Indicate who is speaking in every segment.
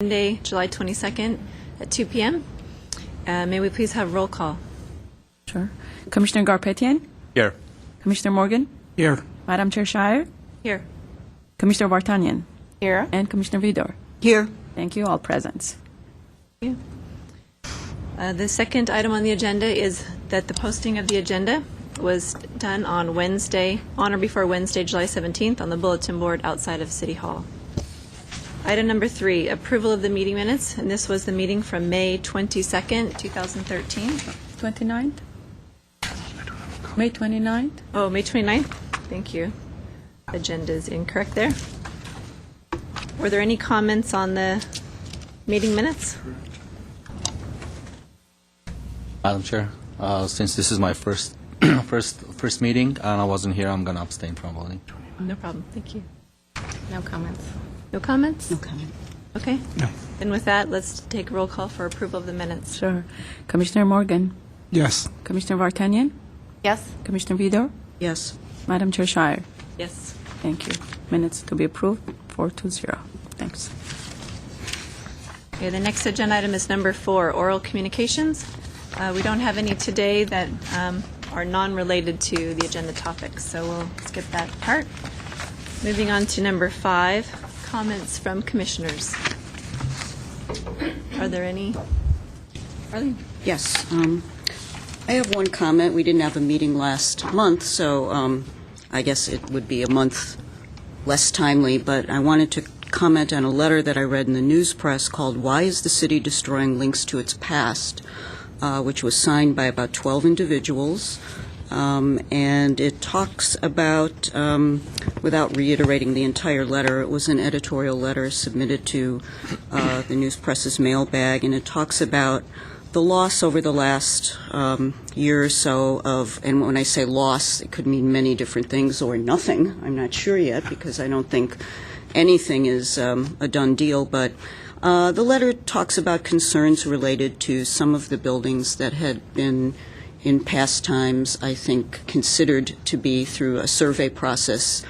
Speaker 1: Monday, July 22nd at 2 p.m. May we please have roll call?
Speaker 2: Sure. Commissioner Garpetian?
Speaker 3: Here.
Speaker 2: Commissioner Morgan?
Speaker 3: Here.
Speaker 2: Madam Chair Shire?
Speaker 1: Here.
Speaker 2: Commissioner Vartanian?
Speaker 1: Here.
Speaker 2: And Commissioner Vidor?
Speaker 4: Here.
Speaker 2: Thank you. All present.
Speaker 1: Thank you. The second item on the agenda is that the posting of the agenda was done on Wednesday, on or before Wednesday, July 17th, on the bulletin board outside of City Hall. Item number 3, approval of the meeting minutes, and this was the meeting from May 22nd, 2013.
Speaker 2: 29th? May 29th?
Speaker 1: Oh, May 29th? Thank you. Agenda is incorrect there. Were there any comments on the meeting minutes?
Speaker 3: Madam Chair, since this is my first first meeting and I wasn't here, I'm going to abstain from voting.
Speaker 1: No problem. Thank you.
Speaker 4: No comments.
Speaker 1: No comments?
Speaker 4: No comment.
Speaker 1: Okay. No. And with that, let's take a roll call for approval of the minutes.
Speaker 2: Sure. Commissioner Morgan?
Speaker 3: Yes.
Speaker 2: Commissioner Vartanian?
Speaker 1: Yes.
Speaker 2: Commissioner Vidor?
Speaker 4: Yes.
Speaker 2: Madam Chair Shire?
Speaker 1: Yes.
Speaker 2: Thank you. Minutes to be approved, 4-0. Thanks.
Speaker 1: Okay, the next agenda item is number 4, oral communications. We don't have any today that are non-related to the agenda topics, so we'll skip that part. Moving on to number 5, comments from commissioners. Are there any? Arlene?
Speaker 4: Yes. I have one comment. We didn't have a meeting last month, so I guess it would be a month less timely, but I wanted to comment on a letter that I read in the news press called "Why is the City Destroying Links to Its Past?" Which was signed by about 12 individuals. And it talks about, without reiterating the entire letter, it was an editorial letter submitted to the news press's mailbag, and it talks about the loss over the last year or so of, and when I say loss, it could mean many different things or nothing. I'm not sure yet because I don't think anything is a done deal, but the letter talks about concerns related to some of the buildings that had been in past times, I think, considered to be through a survey process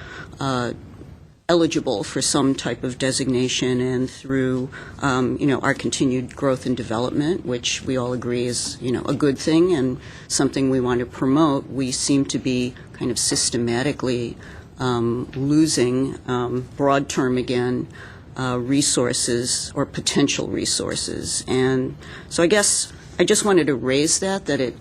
Speaker 4: eligible for some type of designation, and through our continued growth and development, which we all agree is a good thing and something we want to promote. We seem to be kind of systematically losing, broad term again, resources or potential resources. And so I guess I just wanted to raise that it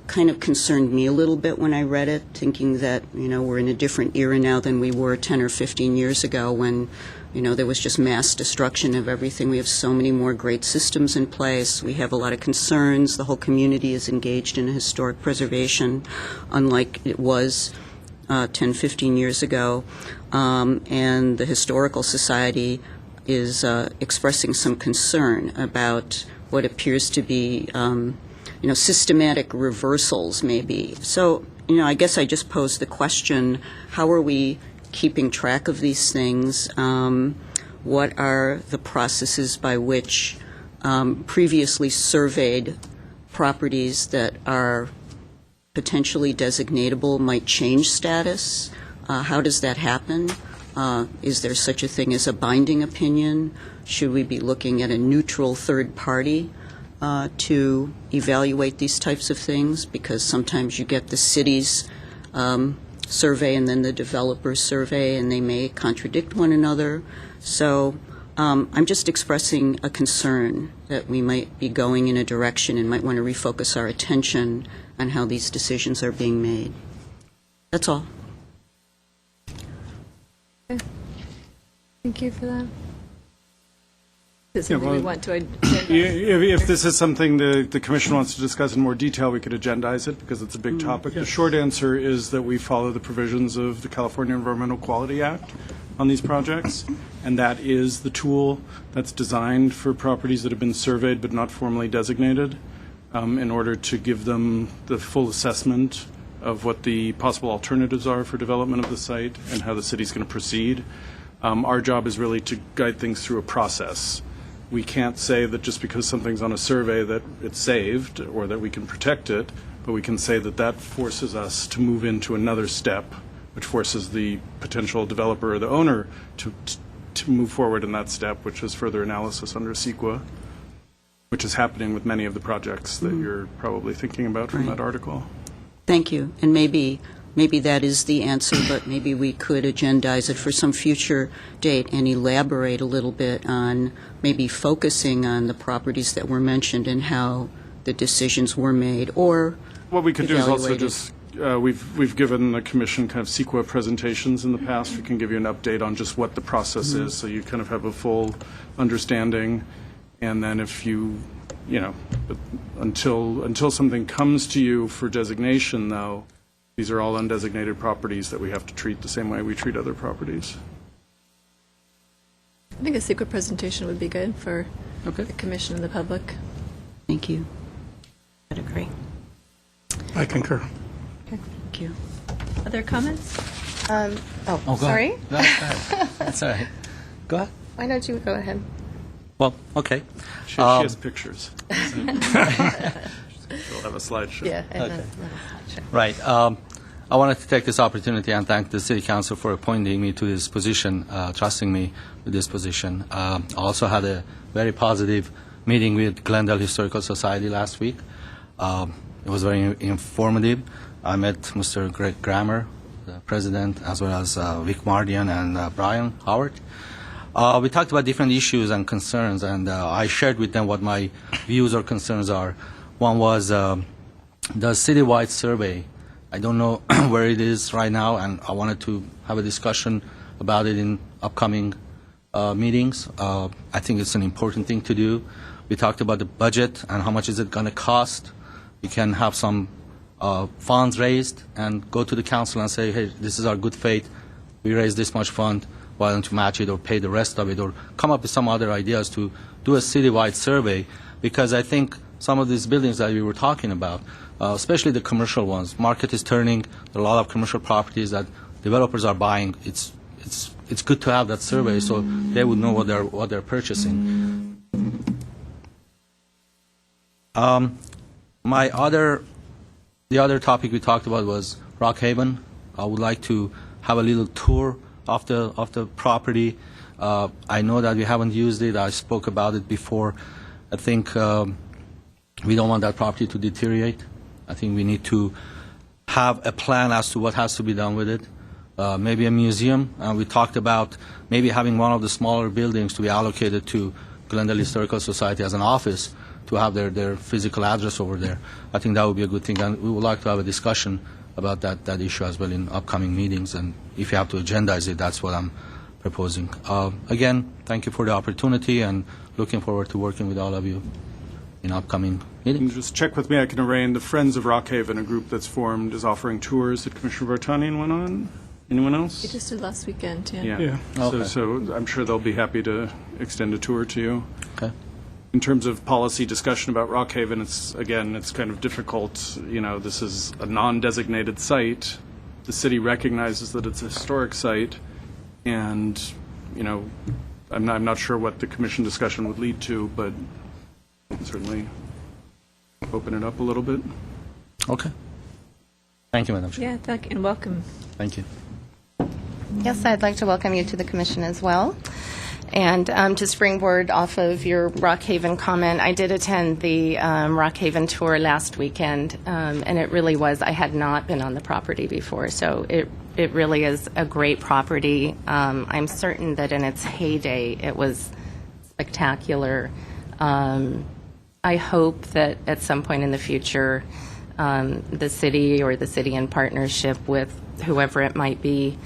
Speaker 4: kind of concerned me a little bit when I read it, thinking that, we're in a different era now than we were 10 or 15 years ago when, there was just mass destruction of everything. We have so many more great systems in place. We have a lot of concerns. The whole community is engaged in historic preservation, unlike it was 10, 15 years ago, and the Historical Society is expressing some concern about what appears to be, systematic reversals, maybe. So, I guess I just posed the question, how are we keeping track of these things? What are the processes by which previously surveyed properties that are potentially designatable might change status? How does that happen? Is there such a thing as a binding opinion? Should we be looking at a neutral third party to evaluate these types of things? Because sometimes you get the city's survey and then the developer's survey, and they may contradict one another. So I'm just expressing a concern that we might be going in a direction and might want to refocus our attention on how these decisions are being made. That's all.
Speaker 1: Okay. Thank you for that. Is it something we want to agendize?
Speaker 5: If this is something the Commission wants to discuss in more detail, we could agendize it because it's a big topic. Yes. The short answer is that we follow the provisions of the California Environmental Quality Act on these projects, and that is the tool that's designed for properties that have been surveyed but not formally designated, in order to give them the full assessment of what the possible alternatives are for development of the site and how the city's going to proceed. Our job is really to guide things through a process. We can't say that just because something's on a survey that it's saved or that we can protect it, but we can say that that forces us to move into another step, which forces the potential developer or the owner to to move forward in that step, which is further analysis under CEQA, which is happening with many of the projects that you're probably thinking about from that article.
Speaker 4: Thank you. And maybe that is the answer, but maybe we could agendize it for some future date and elaborate a little bit on maybe focusing on the properties that were mentioned and how the decisions were made, or
Speaker 5: What we could do is also
Speaker 4: evaluated.
Speaker 5: just, we've given the commission kind of CEQA presentations in the past. We can give you an update on just what the process is, so you kind of have a full understanding. And then if you, but until something comes to you for designation, though, these are all undesignated properties that we have to treat the same way we treat other properties.
Speaker 1: I think a secret presentation would be good for
Speaker 3: Okay.
Speaker 1: the commission and the public.
Speaker 4: Thank you.
Speaker 6: I'd agree.
Speaker 7: I concur.
Speaker 4: Thank you.
Speaker 1: Other comments?
Speaker 6: Oh,
Speaker 3: Oh, go
Speaker 6: sorry.
Speaker 3: ahead. Go ahead. That's all right. Go ahead.
Speaker 6: Why don't you go ahead?
Speaker 3: Well, okay.
Speaker 5: She has pictures. She'll have a slideshow.
Speaker 6: Yeah. And
Speaker 3: Okay.
Speaker 6: then
Speaker 3: Right. I wanted to take this opportunity and thank the City Council for appointing me to this position, trusting me with this position. I also had a very positive meeting with Glendale Historical Society last week. It was very informative. I met Mr. Greg Grammer, the president, as well as Vic Mardian and Brian Howard. We talked about different issues and concerns, and I shared with them what my views or concerns are. One was the Citywide Survey. I don't know where it is right now, and I wanted to have a discussion about it in upcoming meetings. I think it's an important thing to do. We talked about the budget and how much is it going to cost. We can have some funds raised and go to the council and say, hey, this is our good faith. We raised this much fund. Why don't you match it or pay the rest of it, or come up with some other ideas to do a citywide survey? Because I think some of these buildings that we were talking about, especially the commercial ones, market is turning. There are a lot of commercial properties that developers are buying. It's good to have that survey so they would know what they're purchasing. The other topic we talked about was Rockhaven. I would like to have a little tour of the property. I know that we haven't used it. I spoke about it before. I think we don't want that property to deteriorate. I think we need to have a plan as to what has to be done with it. Maybe a museum. We talked about maybe having one of the smaller buildings to be allocated to Glendale Historical Society as an office to have their physical address over there. I think that would be a good thing, and we would like to have a discussion about that issue as well in upcoming meetings, and if you have to agendize it, that's what I'm proposing. Again, thank you for the opportunity, and looking forward to working with all of you in upcoming
Speaker 5: And
Speaker 3: meetings.
Speaker 5: just check with me, I can arrange. The Friends of Rockhaven, a group that's formed, is offering tours that Commissioner Vartanian went on. Anyone else?
Speaker 1: We just did last weekend, yeah.
Speaker 5: Yeah.
Speaker 3: Okay.
Speaker 5: So I'm sure they'll be happy to extend a tour to you.
Speaker 3: Okay.
Speaker 5: In terms of policy discussion about Rockhaven, it's kind of difficult. This is a non-designated site. The city recognizes that it's a historic site, and, I'm not sure what the commission discussion would lead to, but we can certainly open it up a little bit.
Speaker 3: Okay. Thank you, Madam Chair.
Speaker 1: Yeah, and welcome.
Speaker 3: Thank you.
Speaker 6: Yes, I'd like to welcome you to the commission as well. And to springboard off of your Rockhaven comment, I did attend the Rockhaven tour last weekend, and it really was, I had not been on the property before, so it really is a great property. I'm certain that in its heyday, it was spectacular. I hope that at some point in the future, the city or the city in partnership with whoever it might be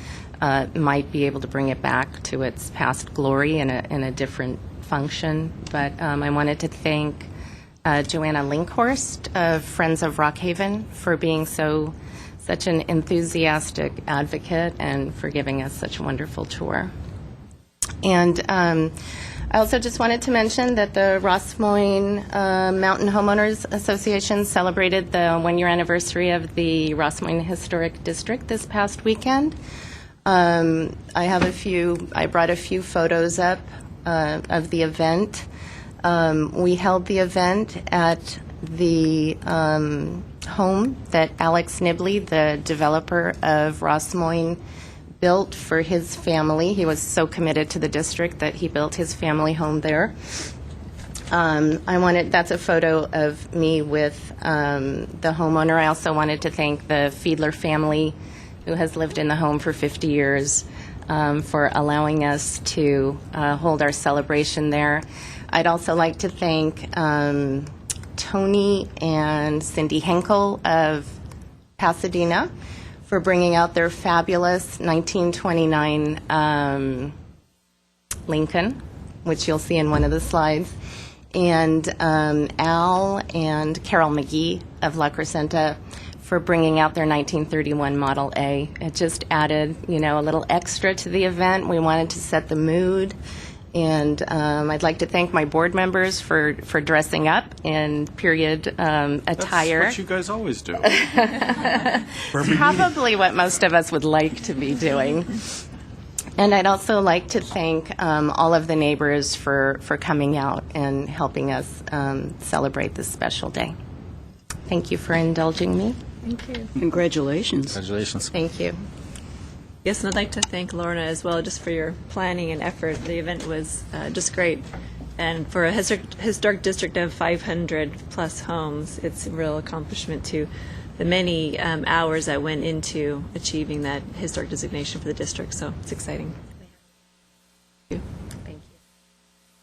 Speaker 6: able to bring it back to its past glory in a different function. But I wanted to thank Joanna Linkhorst of Friends of Rockhaven for being such an enthusiastic advocate and for giving us such a wonderful tour. And I also just wanted to mention that the Rossmoyne Mountain Homeowners Association celebrated the one-year anniversary of the Rossmoyne Historic District this past weekend. I brought a few photos up of the event. We held the event at the home that Alex Nibley, the developer of Rossmoyne, built for his family. He was so committed to the district that he built his family home there. That's a photo of me with the homeowner. I also wanted to thank the Fiedler family, who has lived in the home for 50 years, for allowing us to hold our celebration there. I'd also like to thank Tony and Cindy Henkel of Pasadena for bringing out their fabulous 1929 Lincoln, which you'll see in one of the slides, and Al and Carol McGee of La Crescenta for bringing out their 1931 Model A. It just added, a little extra to the event. We wanted to set the mood. And I'd like to thank my board members for dressing up in period attire.
Speaker 5: That's what you guys always do.
Speaker 6: Probably what most of us would like to be doing. And I'd also like to thank all of the neighbors for coming out and helping us celebrate this special day. Thank you for indulging me.
Speaker 1: Thank you.
Speaker 4: Congratulations.
Speaker 3: Congratulations.
Speaker 6: Thank you.
Speaker 1: Yes, and I'd like to thank Lorna as well, just for your planning and effort. The event was just great. And for a historic district of 500-plus homes, it's a real accomplishment to the many hours that went into achieving that historic designation for the district. So it's exciting. Thank you.
Speaker 6: Thank you.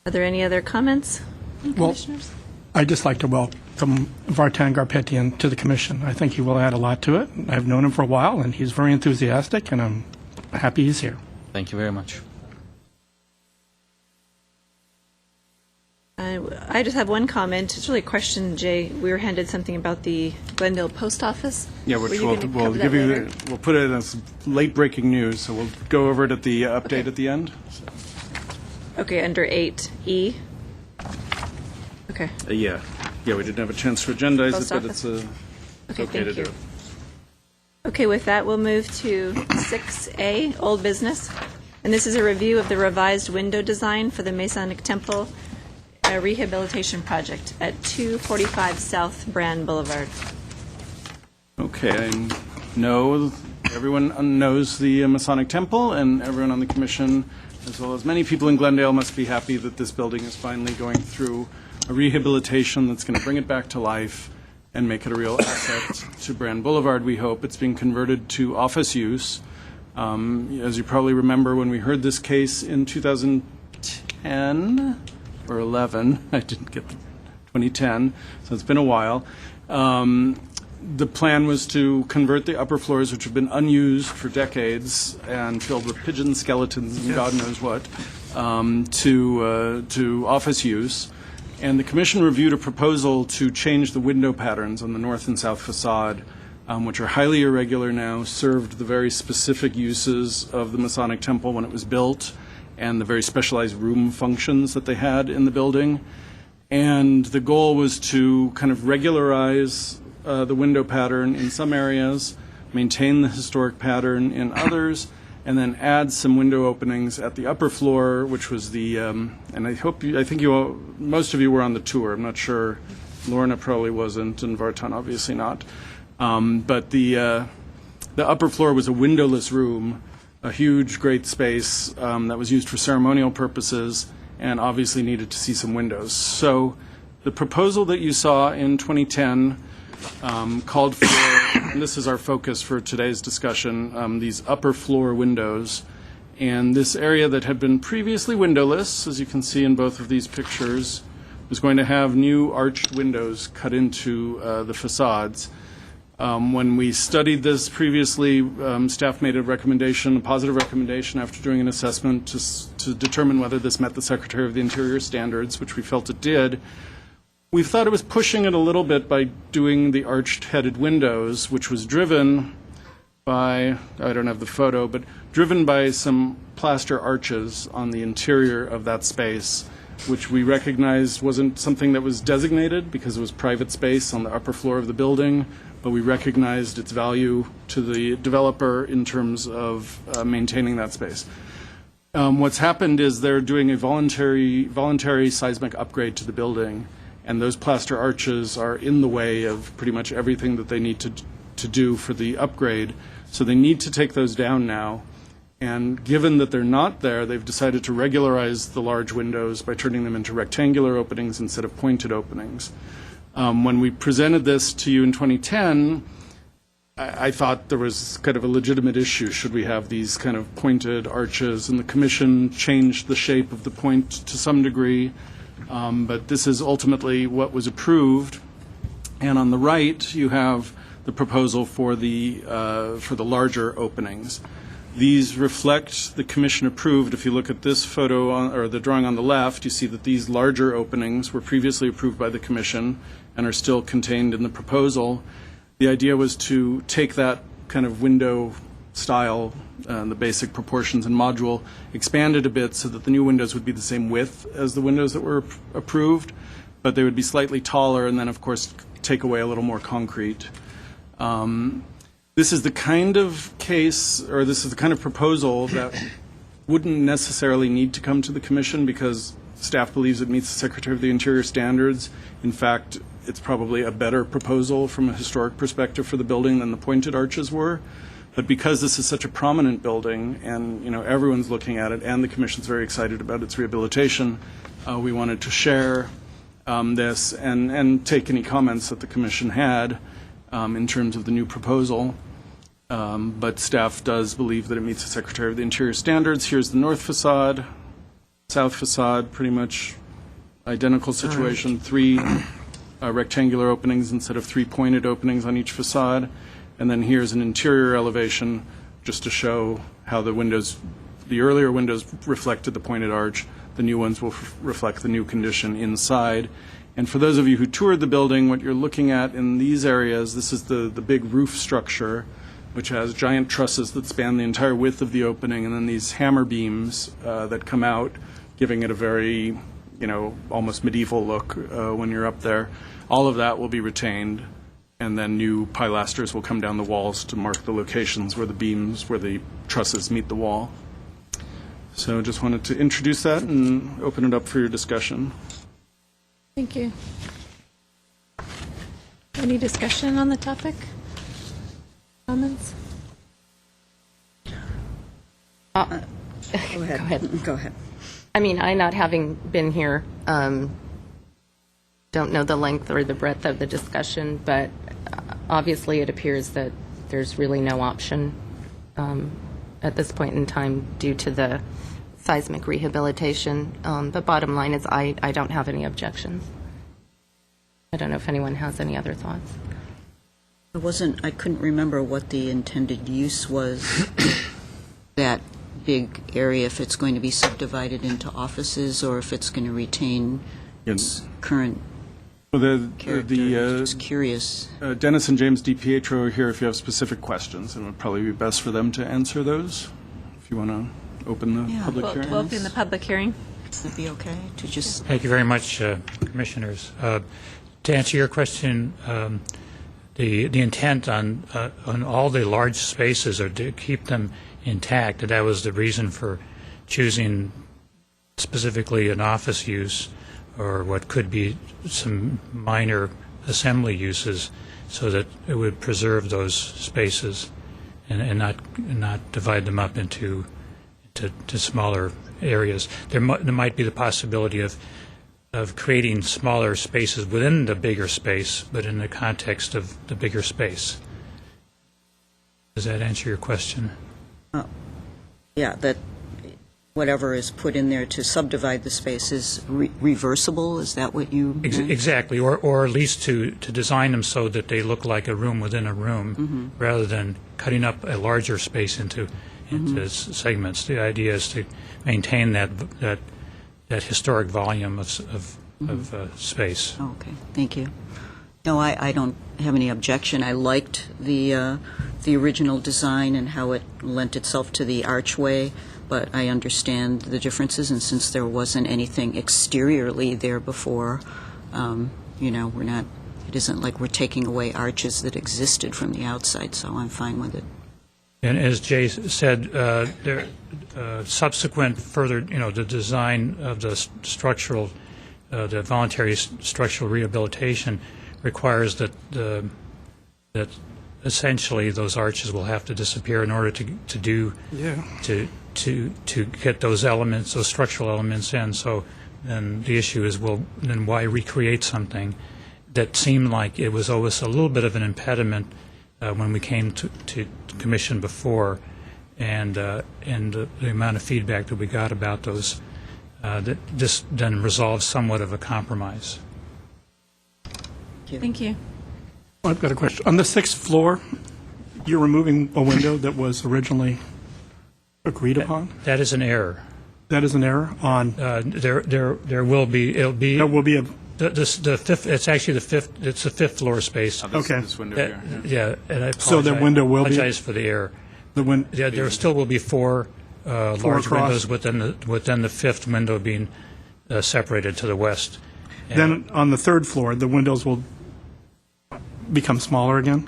Speaker 1: Are there any other comments,
Speaker 7: Well,
Speaker 1: commissioners?
Speaker 7: I'd just like to welcome Vartan Garpetian to the commission. I think he will add a lot to it. I've known him for a while, and he's very enthusiastic, and I'm happy he's here.
Speaker 3: Thank you very much.
Speaker 1: I just have one comment. It's really a question, Jay. We were handed something about the Glendale post office.
Speaker 5: Yeah,
Speaker 1: Were
Speaker 5: which
Speaker 1: you
Speaker 5: we'll
Speaker 1: gonna cover that
Speaker 5: give you.
Speaker 1: later?
Speaker 5: We'll put it as late breaking news, so we'll go over it at the update at the end.
Speaker 1: Okay, under 8E. Okay.
Speaker 5: Yeah, we didn't have a chance to agendize
Speaker 1: Post
Speaker 5: it, but
Speaker 1: office?
Speaker 5: it's
Speaker 1: Okay,
Speaker 5: okay to
Speaker 1: thank
Speaker 5: do.
Speaker 1: you. Okay, with that, we'll move to 6A, Old Business. And this is a review of the revised window design for the Masonic Temple rehabilitation project at 245 South Brand Boulevard.
Speaker 5: Okay, I know everyone knows the Masonic Temple, and everyone on the commission, as well as many people in Glendale, must be happy that this building is finally going through a rehabilitation that's going to bring it back to life and make it a real asset to Brand Boulevard, we hope. It's being converted to office use. As you probably remember, when we heard this case in 2010 or 11, I didn't get the 2010, so it's been a while. The plan was to convert the upper floors, which have been unused for decades and filled with pigeon skeletons and God knows what, to office use. And the commission reviewed a proposal to change the window patterns on the north and south facade, which are highly irregular now, served the very specific uses of the Masonic Temple when it was built, and the very specialized room functions that they had in the building. And the goal was to kind of regularize the window pattern in some areas, maintain the historic pattern in others, and then add some window openings at the upper floor, which was the, and I think you all, most of you were on the tour. I'm not sure. Lorna probably wasn't, and Vartan obviously not. But the upper floor was a windowless room, a huge, great space that was used for ceremonial purposes and obviously needed to see some windows. So the proposal that you saw in 2010 called for, and this is our focus for today's discussion, these upper floor windows. And this area that had been previously windowless, as you can see in both of these pictures, was going to have new arched windows cut into the facades. When we studied this previously, staff made a positive recommendation after doing an assessment to determine whether this met the Secretary of the Interior standards, which we felt it did. We thought it was pushing it a little bit by doing the arched-headed windows, which was driven by, I don't have the photo, but driven by some plaster arches on the interior of that space, which we recognized wasn't something that was designated because it was private space on the upper floor of the building, but we recognized its value to the developer in terms of maintaining that space. What's happened is they're doing a voluntary seismic upgrade to the building, and those plaster arches are in the way of pretty much everything that they need to do for the upgrade. So they need to take those down now And given that they're not there, they've decided to regularize the large windows by turning them into rectangular openings instead of pointed openings. When we presented this to you in 2010, I thought there was kind of a legitimate issue. Should we have these kind of pointed arches? And the commission changed the shape of the point to some degree. But this is ultimately what was approved. And on the right, you have the proposal for the larger openings. These reflect the commission approved. If you look at this photo or the drawing on the left, you see that these larger openings were previously approved by the commission and are still contained in the proposal. The idea was to take that kind of window style, the basic proportions and module, expand it a bit so that the new windows would be the same width as the windows that were approved, but they would be slightly taller and then, of course, take away a little more concrete. This is the kind of case, or this is the kind of proposal that wouldn't necessarily need to come to the commission because staff believes it meets the Secretary of the Interior standards. In fact, it's probably a better proposal from a historic perspective for the building than the pointed arches were. But because this is such a prominent building and everyone's looking at it and the commission's very excited about its rehabilitation, we wanted to share this and take any comments that the commission had in terms of the new proposal. But staff does believe that it meets the Secretary of the Interior standards. Here's the north facade, south facade, pretty much identical situation. 3 rectangular openings instead of 3 pointed openings on each facade. And then here's an interior elevation just to show how the earlier windows reflected the pointed arch. The new ones will reflect the new condition inside. And for those of you who toured the building, what you're looking at in these areas, this is the big roof structure, which has giant trusses that span the entire width of the opening, and then these hammer beams that come out, giving it a very, almost medieval look when you're up there. All of that will be retained, and then new pilasters will come down the walls to mark the locations where the trusses meet the wall. So just wanted to introduce that and open it up for your discussion.
Speaker 1: Thank you. Any discussion on the topic? Comments?
Speaker 4: Go ahead. Go ahead.
Speaker 6: I mean, I, not having been here, don't know the length or the breadth of the discussion, but obviously it appears that there's really no option at this point in time due to the seismic rehabilitation. But bottom line is I don't have any objections. I don't know if anyone has any other thoughts.
Speaker 4: I couldn't remember what the intended use was, that big area, if it's going to be subdivided into offices or if it's going to retain its current character. Just curious.
Speaker 5: Dennis and James DiPietro are here if you have specific questions, and it would probably be best for them to answer those. If you want to open the public hearing.
Speaker 1: We'll open the public hearing.
Speaker 4: Would it be okay to just...
Speaker 8: Thank you very much, Commissioners. To answer your question, the intent on all the large spaces are to keep them intact. That was the reason for choosing specifically an office use or what could be some minor assembly uses, so that it would preserve those spaces and not divide them up into smaller areas. There might be the possibility of creating smaller spaces within the bigger space, but in the context of the bigger space. Does that answer your question?
Speaker 4: Yeah, that whatever is put in there to subdivide the space is reversible? Is that what you meant?
Speaker 8: Exactly, or at least to design them so that they look like a room within a room, rather than cutting up a larger space into segments. The idea is to maintain that historic volume of space.
Speaker 4: Okay, thank you. No, I don't have any objection. I liked the original design and how it lent itself to the archway, but I understand the differences, and since there wasn't anything exteriorly there before, we're not, it isn't like we're taking away arches that existed from the outside, so I'm fine with it.
Speaker 8: And as Jay said, subsequent further, the design of the structural, the voluntary structural rehabilitation requires that essentially those arches will have to disappear in order to do
Speaker 7: Yeah.
Speaker 8: to get those elements, those structural elements in. So then the issue is, well, then why recreate something that seemed like it was always a little bit of an impediment when we came to commission before, and the amount of feedback that we got about those, that this then resolves somewhat of a compromise.
Speaker 1: Thank you.
Speaker 7: I've got a question. On the 6th floor, you're removing a window that was originally agreed upon?
Speaker 8: That is an error.
Speaker 7: That is an error on,
Speaker 8: There will be, it'll be,
Speaker 7: there will be a,
Speaker 8: the fifth, it's actually the fifth, it's the fifth floor space.
Speaker 7: Okay.
Speaker 5: This window here.
Speaker 8: Yeah, and I
Speaker 7: So that window will be-
Speaker 8: apologize for the error.
Speaker 7: the win,
Speaker 8: Yeah, there still will be four large
Speaker 7: across.
Speaker 8: windows within the fifth window being separated to the west.
Speaker 7: then on the 3rd floor, the windows will become smaller again?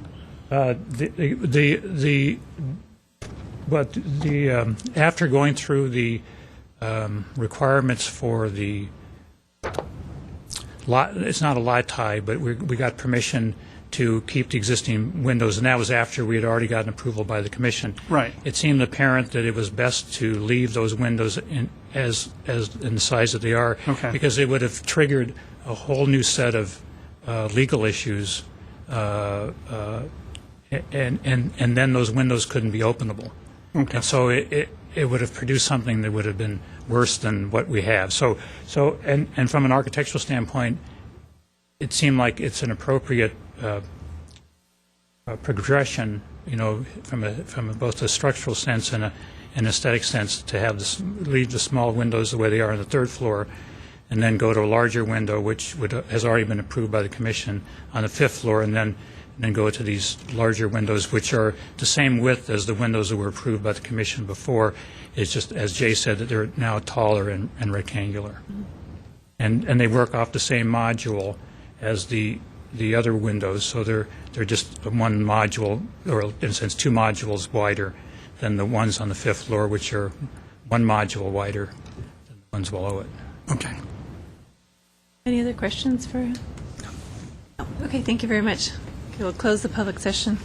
Speaker 8: After going through the requirements for the lot, it's not a lot tie, but we got permission to keep the existing windows, and that was after we had already gotten approval by the commission.
Speaker 7: Right.
Speaker 8: It seemed apparent that it was best to leave those windows in the size that they are,
Speaker 7: Okay.
Speaker 8: because it would have triggered a whole new set of legal issues, and then those windows couldn't be openable.
Speaker 7: Okay.
Speaker 8: And so it would have produced something that would have been worse than what we have. So and from an architectural standpoint, it seemed like it's an appropriate progression, from both a structural sense and an aesthetic sense, to have leave the small windows the way they are on the 3rd floor, and then go to a larger window, which has already been approved by the commission, on the 5th floor, and then go to these larger windows, which are the same width as the windows that were approved by the commission before. It's just, as Jay said, that they're now taller and rectangular. And they work off the same module as the other windows, so they're just one module, or in a sense 2 modules wider than the ones on the 5th floor, which are 1 module wider than the ones below it.
Speaker 7: Okay.
Speaker 1: Any other questions for? No. Okay, thank you very much. Okay, we'll close the public session.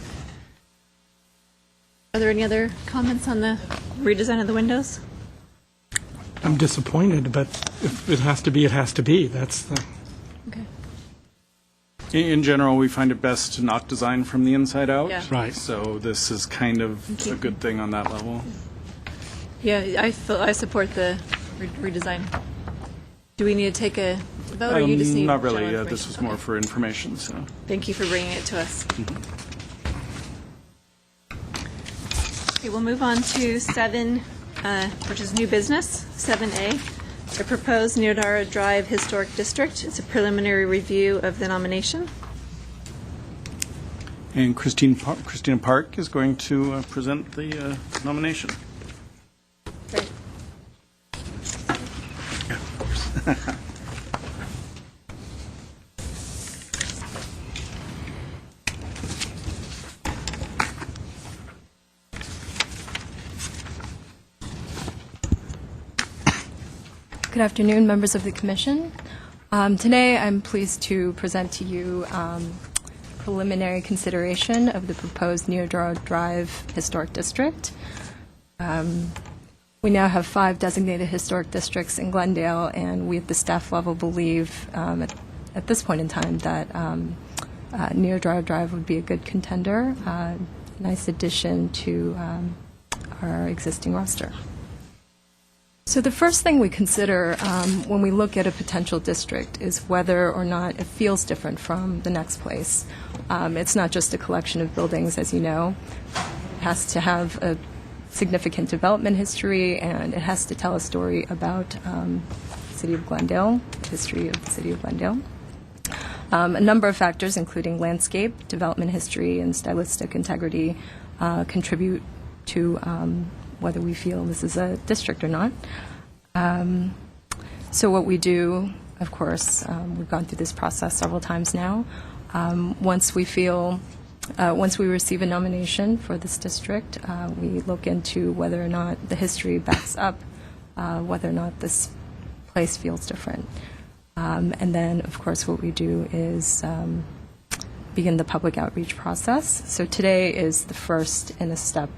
Speaker 1: Are there any other comments on the redesign of the windows?
Speaker 7: I'm disappointed, but if it has to be, it has to be. That's the,
Speaker 1: Okay.
Speaker 5: In general, we find it best to not design from the inside out.
Speaker 1: Yeah.
Speaker 7: right.
Speaker 5: So this is kind of a good thing on that level.
Speaker 1: Yeah, I support the redesign. Do we need to take a vote, or you just need
Speaker 5: Not really.
Speaker 1: general
Speaker 5: This was
Speaker 1: information?
Speaker 5: more
Speaker 1: Okay.
Speaker 5: for information. So.
Speaker 1: Thank you for bringing it to us. Okay, we'll move on to 7, which is new business, 7A, the proposed Neodara Drive Historic District. It's a preliminary review of the nomination.
Speaker 5: And Christina Park is going to present the nomination.
Speaker 1: Great.
Speaker 5: Yeah, of course.
Speaker 9: Good afternoon, members of the Commission. Today, I'm pleased to present to you preliminary consideration of the proposed Neodara Drive Historic District. We now have 5 designated historic districts in Glendale, and we at the staff level believe at this point in time that Neodara Drive would be a good contender, nice addition to our existing roster. So the first thing we consider when we look at a potential district is whether or not it feels different from the next place. It's not just a collection of buildings, as you know. It has to have a significant development history, and it has to tell a story about the city of Glendale, the history of the city of Glendale. A number of factors, including landscape, development history, and stylistic integrity, contribute to whether we feel this is a district or not. So what we do, of course, we've gone through this process several times now. Once we receive a nomination for this district, we look into whether or not the history backs up whether or not this place feels different. And then, of course, what we do is begin the public outreach process. So today is the first step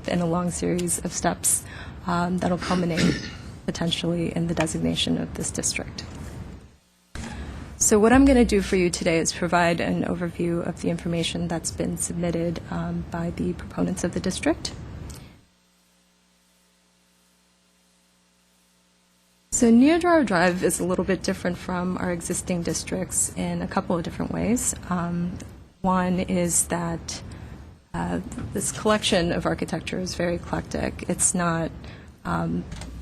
Speaker 9: in a long series of steps that'll culminate potentially in the designation of this district. So what I'm going to do for you today is provide an overview of the information that's been submitted by the proponents of the district. So Neodraro Drive is a little bit different from our existing districts in a couple of different ways. One is that this collection of architecture is very eclectic. It's not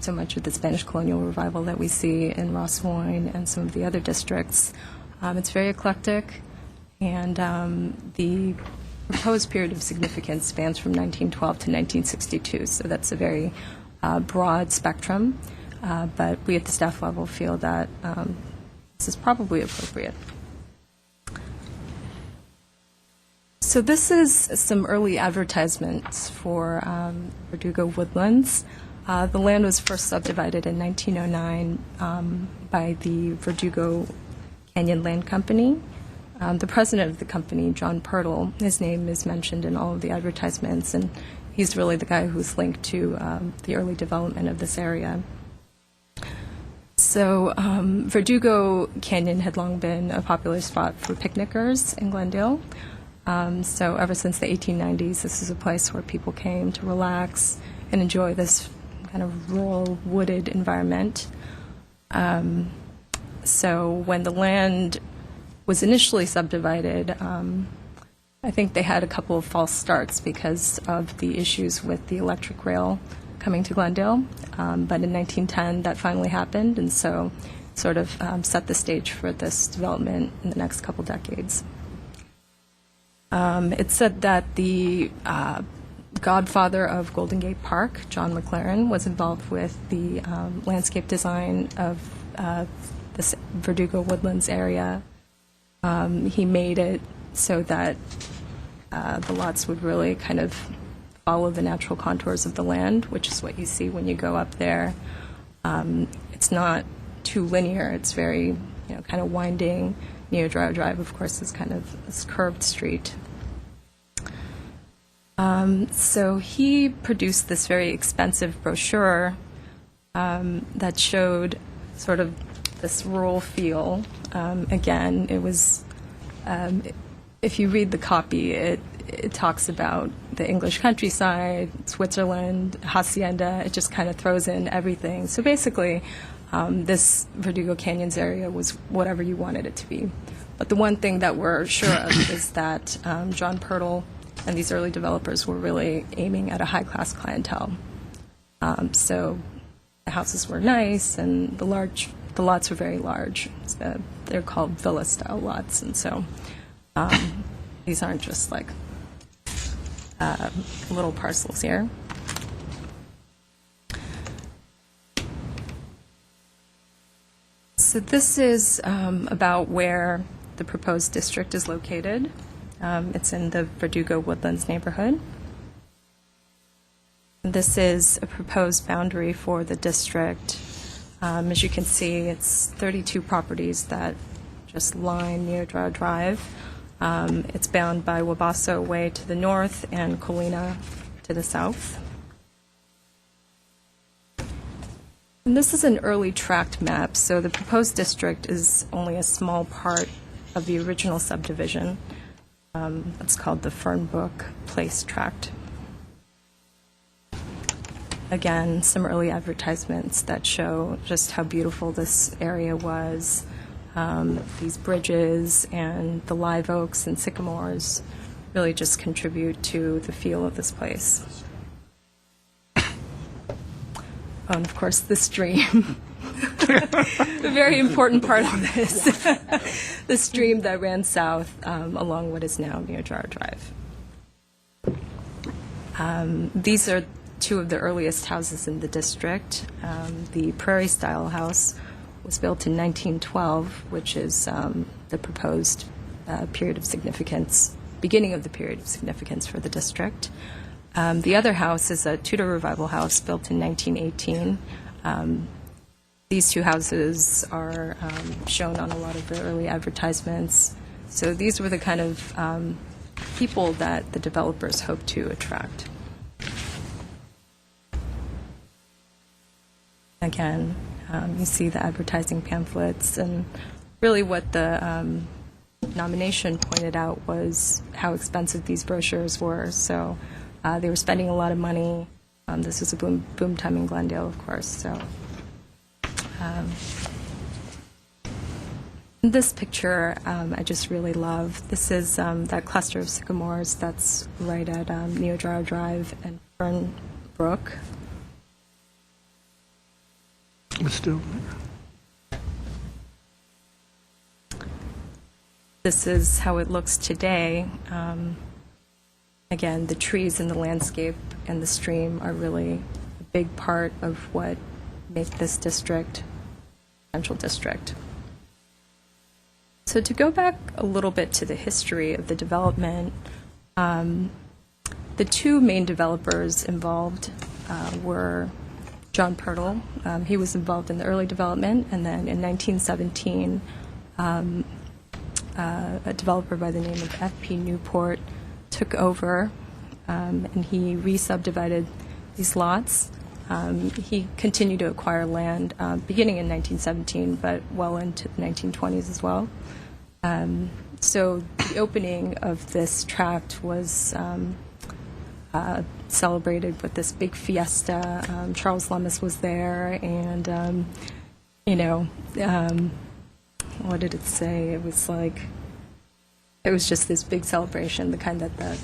Speaker 9: so much of the Spanish colonial revival that we see in Rossmoyne and some of the other districts. It's very eclectic, and the proposed period of significance spans from 1912 to 1962, so that's a very broad spectrum. But we at the staff level feel that this is probably appropriate. So this is some early advertisements for Verdugo Woodlands. The land was first subdivided in 1909 by the Verdugo Canyon Land Company. The president of the company, John Pirtle, his name is mentioned in all of the advertisements, and he's really the guy who's linked to the early development of this area. So Verdugo Canyon had long been a popular spot for picnickers in Glendale. So ever since the 1890s, this is a place where people came to relax and enjoy this kind of rural, wooded environment. So when the land was initially subdivided, I think they had a couple of false starts because of the issues with the electric rail coming to Glendale. But in 1910, that finally happened, and so sort of set the stage for this development in the next couple decades. It's said that the godfather of Golden Gate Park, John McLaren, was involved with the landscape design of this Verdugo Woodlands area. He made it so that the lots would really kind of follow the natural contours of the land, which is what you see when you go up there. It's not too linear. It's very, kind of winding. Neodraro Drive, of course, is kind of this curved street. So he produced this very expensive brochure that showed sort of this rural feel. Again, it was, if you read the copy, it talks about the English countryside, Switzerland, hacienda. It just kind of throws in everything. So basically, this Verdugo Canyons area was whatever you wanted it to be. But the one thing that we're sure of is that John Pirtle and these early developers were really aiming at a high-class clientele. So the houses were nice, and the lots were very large. They're called villa-style lots, and so these aren't just like little parcels here. So this is about where the proposed district is located. It's in the Verdugo Woodlands neighborhood. This is a proposed boundary for the district. As you can see, it's 32 properties that just line Neodraro Drive. It's bound by Wabasso Way to the north and Colina to the south. And this is an early tract map, so the proposed district is only a small part of the original subdivision. It's called the Fernbrook Place Tract. Again, some early advertisements that show just how beautiful this area was. These bridges and the live oaks and sycamores really just contribute to the feel of this place. Oh, and of course, the stream. A very important part of this. The stream that ran south along what is now Neodraro Drive. These are two of the earliest houses in the district. The Prairie-style house was built in 1912, which is the proposed period of significance, beginning of the period of significance for the district. The other house is a Tudor Revival house built in 1918. These two houses are shown on a lot of the early advertisements. So these were the kind of people that the developers hope to attract. Again, you see the advertising pamphlets, and really what the nomination pointed out was how expensive these brochures were. So they were spending a lot of money. This was a boom time in Glendale, of course. So this picture I just really love. This is that cluster of sycamores that's right at Neodryer Drive and Fern Brook.
Speaker 7: It's still
Speaker 9: This is how it looks today. Again, the trees and the landscape and the stream are really a big part of what make this district a central district. So to go back a little bit to the history of the development, the two main developers involved were John Pirtle. He was involved in the early development, and then in 1917, a developer by the name of F.P. Newport took over, and he re-subdivided these lots. He continued to acquire land beginning in 1917, but well into the 1920s as well. So the opening of this tract was celebrated with this big fiesta. Charles Lummis was there, and, what did it say? It was just this big celebration, the kind that the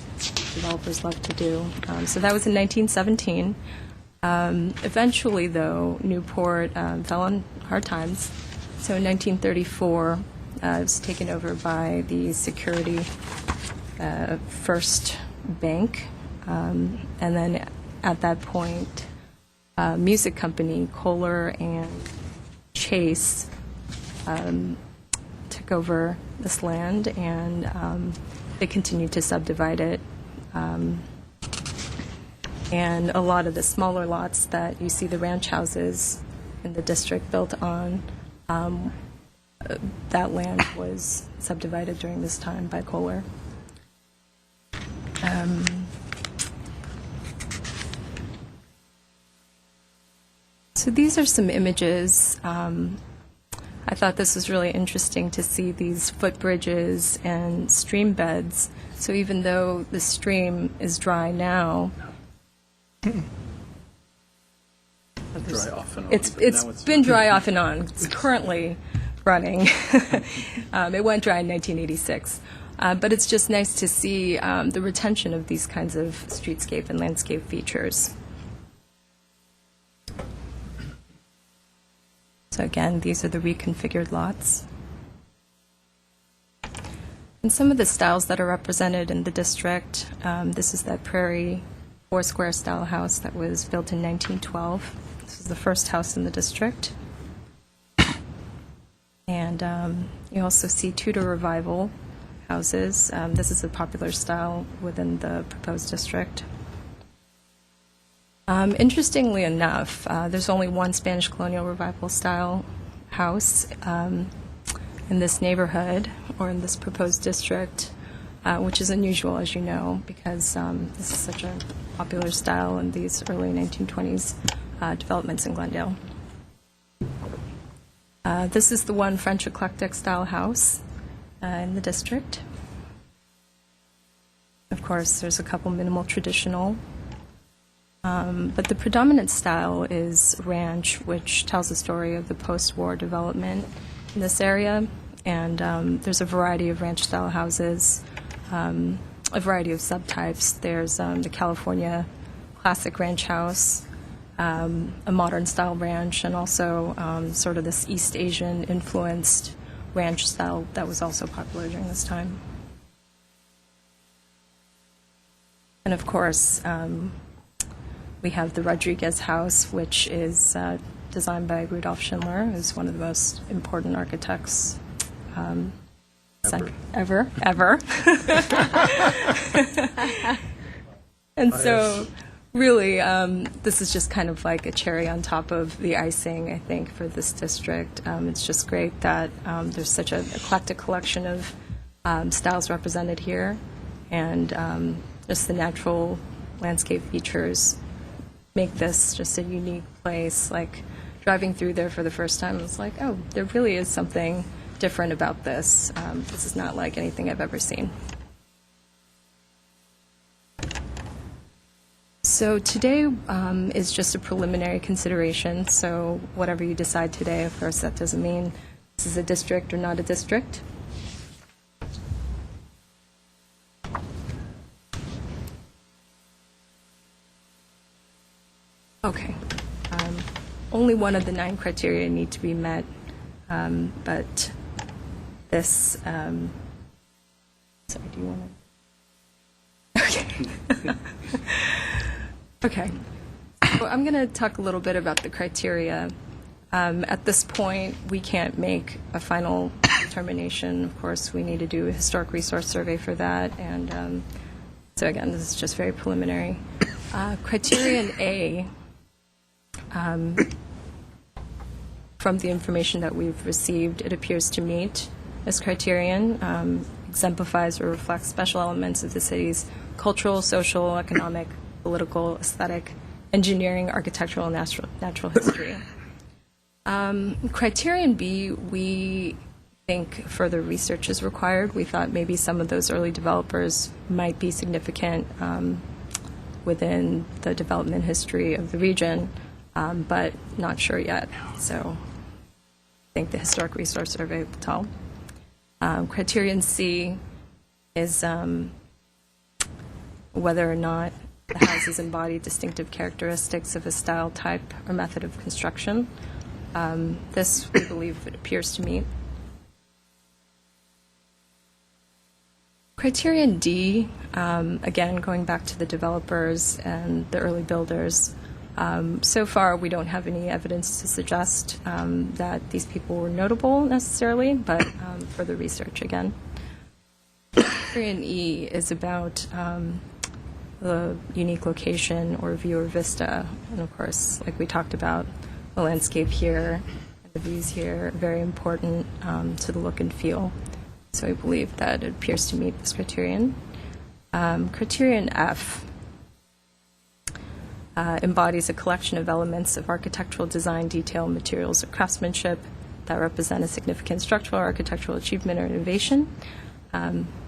Speaker 9: developers love to do. So that was in 1917. Eventually, though, Newport fell on hard times. So in 1934, it was taken over by the Security First Bank. And then at that point, music company Kohler and Chase took over this land, and they continued to subdivide it. And a lot of the smaller lots that you see the ranch houses in the district built on, that land was subdivided during this time by Kohler. So these are some images. I thought this was really interesting to see these footbridges and stream beds. So even though the stream is dry now,
Speaker 3: Dry off and on.
Speaker 9: it's been dry off and on. It's currently running. It went dry in 1986. But it's just nice to see the retention of these kinds of streetscape and landscape features. So again, these are the reconfigured lots. And some of the styles that are represented in the district, this is that Prairie four-square style house that was built in 1912. This is the first house in the district. And you also see Tudor Revival houses. This is a popular style within the proposed district. Interestingly enough, there's only one Spanish colonial revival style house in this neighborhood or in this proposed district, which is unusual, as you know, because this is such a popular style in these early 1920s developments in Glendale. This is the one French eclectic style house in the district. Of course, there's a couple minimal traditional. But the predominant style is ranch, which tells the story of the post-war development in this area. And there's a variety of ranch-style houses, a variety of subtypes. There's the California classic ranch house, a modern-style ranch, and also sort of this East Asian-influenced ranch style that was also popular during this time. And of course, we have the Rodriguez House, which is designed by Rudolf Schindler, who's one of the most important architects ever. And so, really, this is just kind of like a cherry on top of the icing, I think, for this district. It's just great that there's such an eclectic collection of styles represented here, and just the natural landscape features make this just a unique place. Like driving through there for the first time, it's like, oh, there really is something different about this. This is not like anything I've ever seen. So today is just a preliminary consideration. So whatever you decide today, of course, that doesn't mean this is a district or not a district. Okay. Only one of the 9 criteria need to be met, but this. Sorry, do you want to? Okay. Okay. So I'm going to talk a little bit about the criteria. At this point, we can't make a final determination. Of course, we need to do a historic resource survey for that, and so again, this is just very preliminary. Criterion A. From the information that we've received, it appears to meet this criterion, exemplifies or reflects special elements of the city's cultural, social, economic, political, aesthetic, engineering, architectural, and natural history. Criterion B, we think further research is required. We thought maybe some of those early developers might be significant within the development history of the region, but not sure yet. So I think the Historic Resource Survey will tell. Criterion C is whether or not the houses embody distinctive characteristics of a style, type, or method of construction. This, we believe, it appears to meet. Criterion D, again, going back to the developers and the early builders, so far we don't have any evidence to suggest that these people were notable necessarily, but further research again. Criterion E is about the unique location or view or vista, and of course, like we talked about, the landscape here and the views here are very important to the look and feel. So we believe that it appears to meet this criterion. Criterion F embodies a collection of elements of architectural design, detail, materials, or craftsmanship that represent a significant structural or architectural achievement or innovation.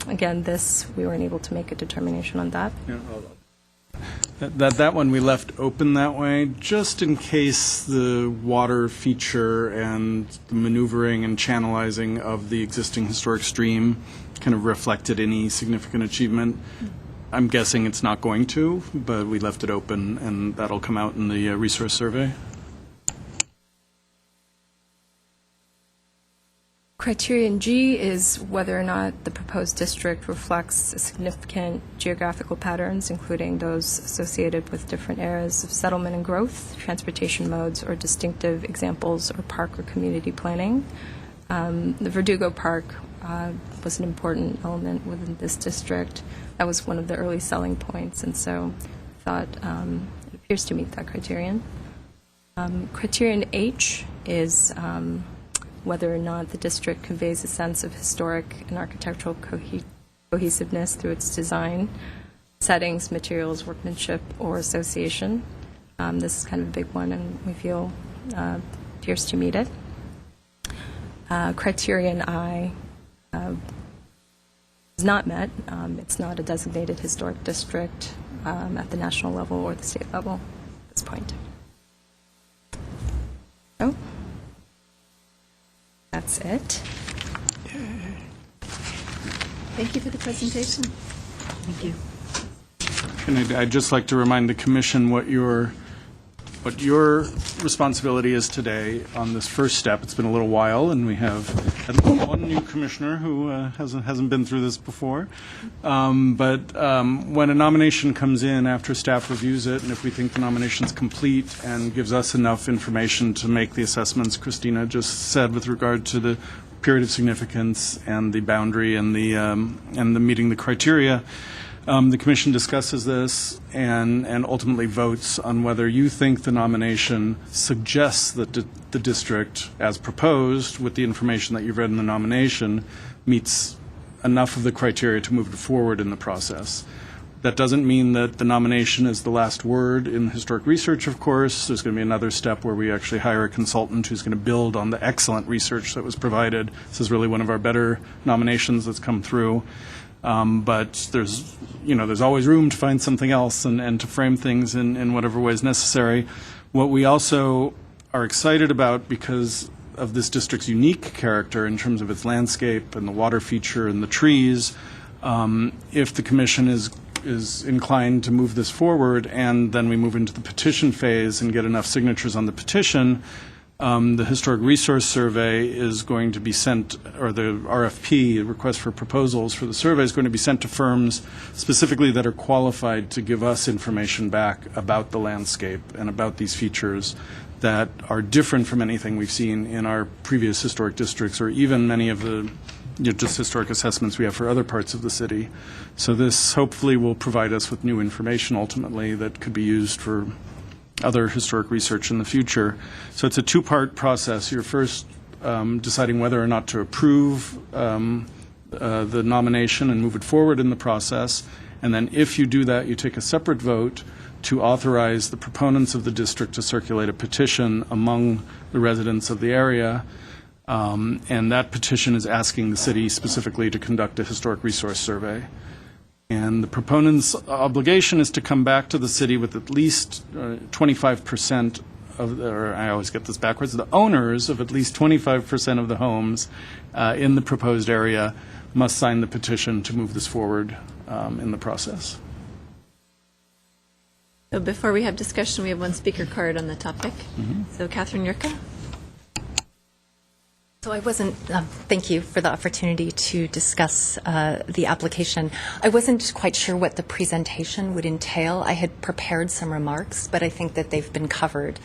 Speaker 9: Again, this, we weren't able to make a determination on that.
Speaker 5: Yeah, that one we left open that way, just in case the water feature and the maneuvering and channelizing of the existing historic stream kind of reflected any significant achievement. I'm guessing it's not going to, but we left it open, and that'll come out in the resource survey.
Speaker 9: Criterion G is whether or not the proposed district reflects significant geographical patterns, including those associated with different eras of settlement and growth, transportation modes, or distinctive examples or park or community planning. The Verdugo Park was an important element within this district. That was one of the early selling points, and so I thought it appears to meet that criterion. Criterion H is whether or not the district conveys a sense of historic and architectural cohesiveness through its design, settings, materials, workmanship, or association. This is kind of a big one, and we feel appears to meet it. Criterion I is not met. It's not a designated historic district at the national level or the state level at this point. So, that's it.
Speaker 1: Thank you for the presentation.
Speaker 2: Thank you.
Speaker 5: And I'd just like to remind the commission what your responsibility is today on this first step. It's been a little while, and we have one new commissioner who hasn't been through this before. But when a nomination comes in after staff reviews it, and if we think the nomination's complete and gives us enough information to make the assessments Christina just said with regard to the period of significance and the boundary and the meeting the criteria, the commission discusses this and ultimately votes on whether you think the nomination suggests that the district, as proposed with the information that you've read in the nomination, meets enough of the criteria to move it forward in the process. That doesn't mean that the nomination is the last word in historic research, of course. There's going to be another step where we actually hire a consultant who's going to build on the excellent research that was provided. This is really one of our better nominations that's come through. But there's always room to find something else and to frame things in whatever way is necessary. What we also are excited about, because of this district's unique character in terms of its landscape and the water feature and the trees, if the commission is inclined to move this forward and then we move into the petition phase and get enough signatures on the petition, the Historic Resource Survey is going to be sent, or the RFP, request for proposals for the survey, is going to be sent to firms specifically that are qualified to give us information back about the landscape and about these features that are different from anything we've seen in our previous historic districts or even many of the just historic assessments we have for other parts of the city. So this hopefully will provide us with new information ultimately that could be used for other historic research in the future. So it's a two-part process. You're first deciding whether or not to approve the nomination and move it forward in the process. And then if you do that, you take a separate vote to authorize the proponents of the district to circulate a petition among the residents of the area. And that petition is asking the city specifically to conduct a historic resource survey. And the proponent's obligation is to come back to the city with at least 25% of, or I always get this backwards, the owners of at least 25% of the homes in the proposed area must sign the petition to move this forward in the process.
Speaker 1: So before we have discussion, we have one speaker card on the topic. So Catherine Yurka.
Speaker 10: So I wasn't, thank you for the opportunity to discuss the application. I wasn't quite sure what the presentation would entail. I had prepared some remarks, but I think that they've been covered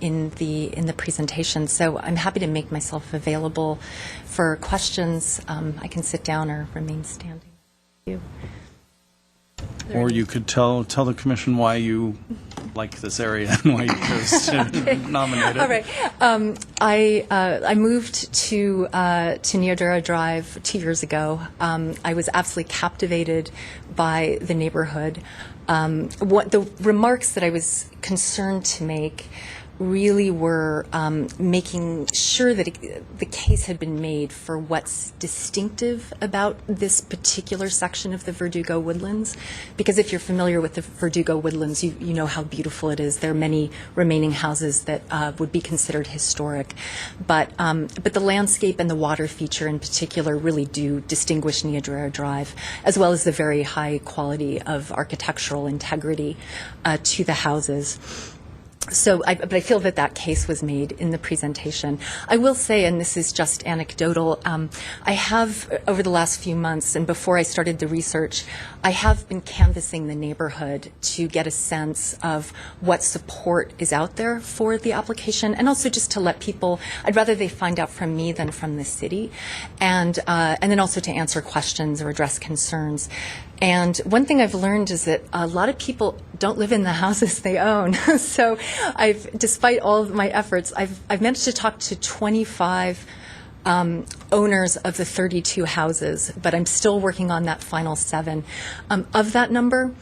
Speaker 10: in the presentation. So I'm happy to make myself available for questions. I can sit down or remain standing. Thank you.
Speaker 5: Or you could tell the commission why you like this area and why you chose to nominate it.
Speaker 10: All right. I moved to Neodora Drive 2 years ago. I was absolutely captivated by the neighborhood. What the remarks that I was concerned to make really were making sure that the case had been made for what's distinctive about this particular section of the Verdugo Woodlands. Because if you're familiar with the Verdugo Woodlands, you know how beautiful it is. There are many remaining houses that would be considered historic. But the landscape and the water feature in particular really do distinguish Neodora Drive, as well as the very high quality of architectural integrity to the houses. So but I feel that case was made in the presentation. I will say, and this is just anecdotal, I have, over the last few months and before I started the research, I have been canvassing the neighborhood to get a sense of what support is out there for the application, and also just to let people, I'd rather they find out from me than from the city, and then also to answer questions or address concerns. And one thing I've learned is that a lot of people don't live in the houses they own. So despite all of my efforts, I've managed to talk to 25 owners of the 32 houses, but I'm still working on that final 7. Of that number,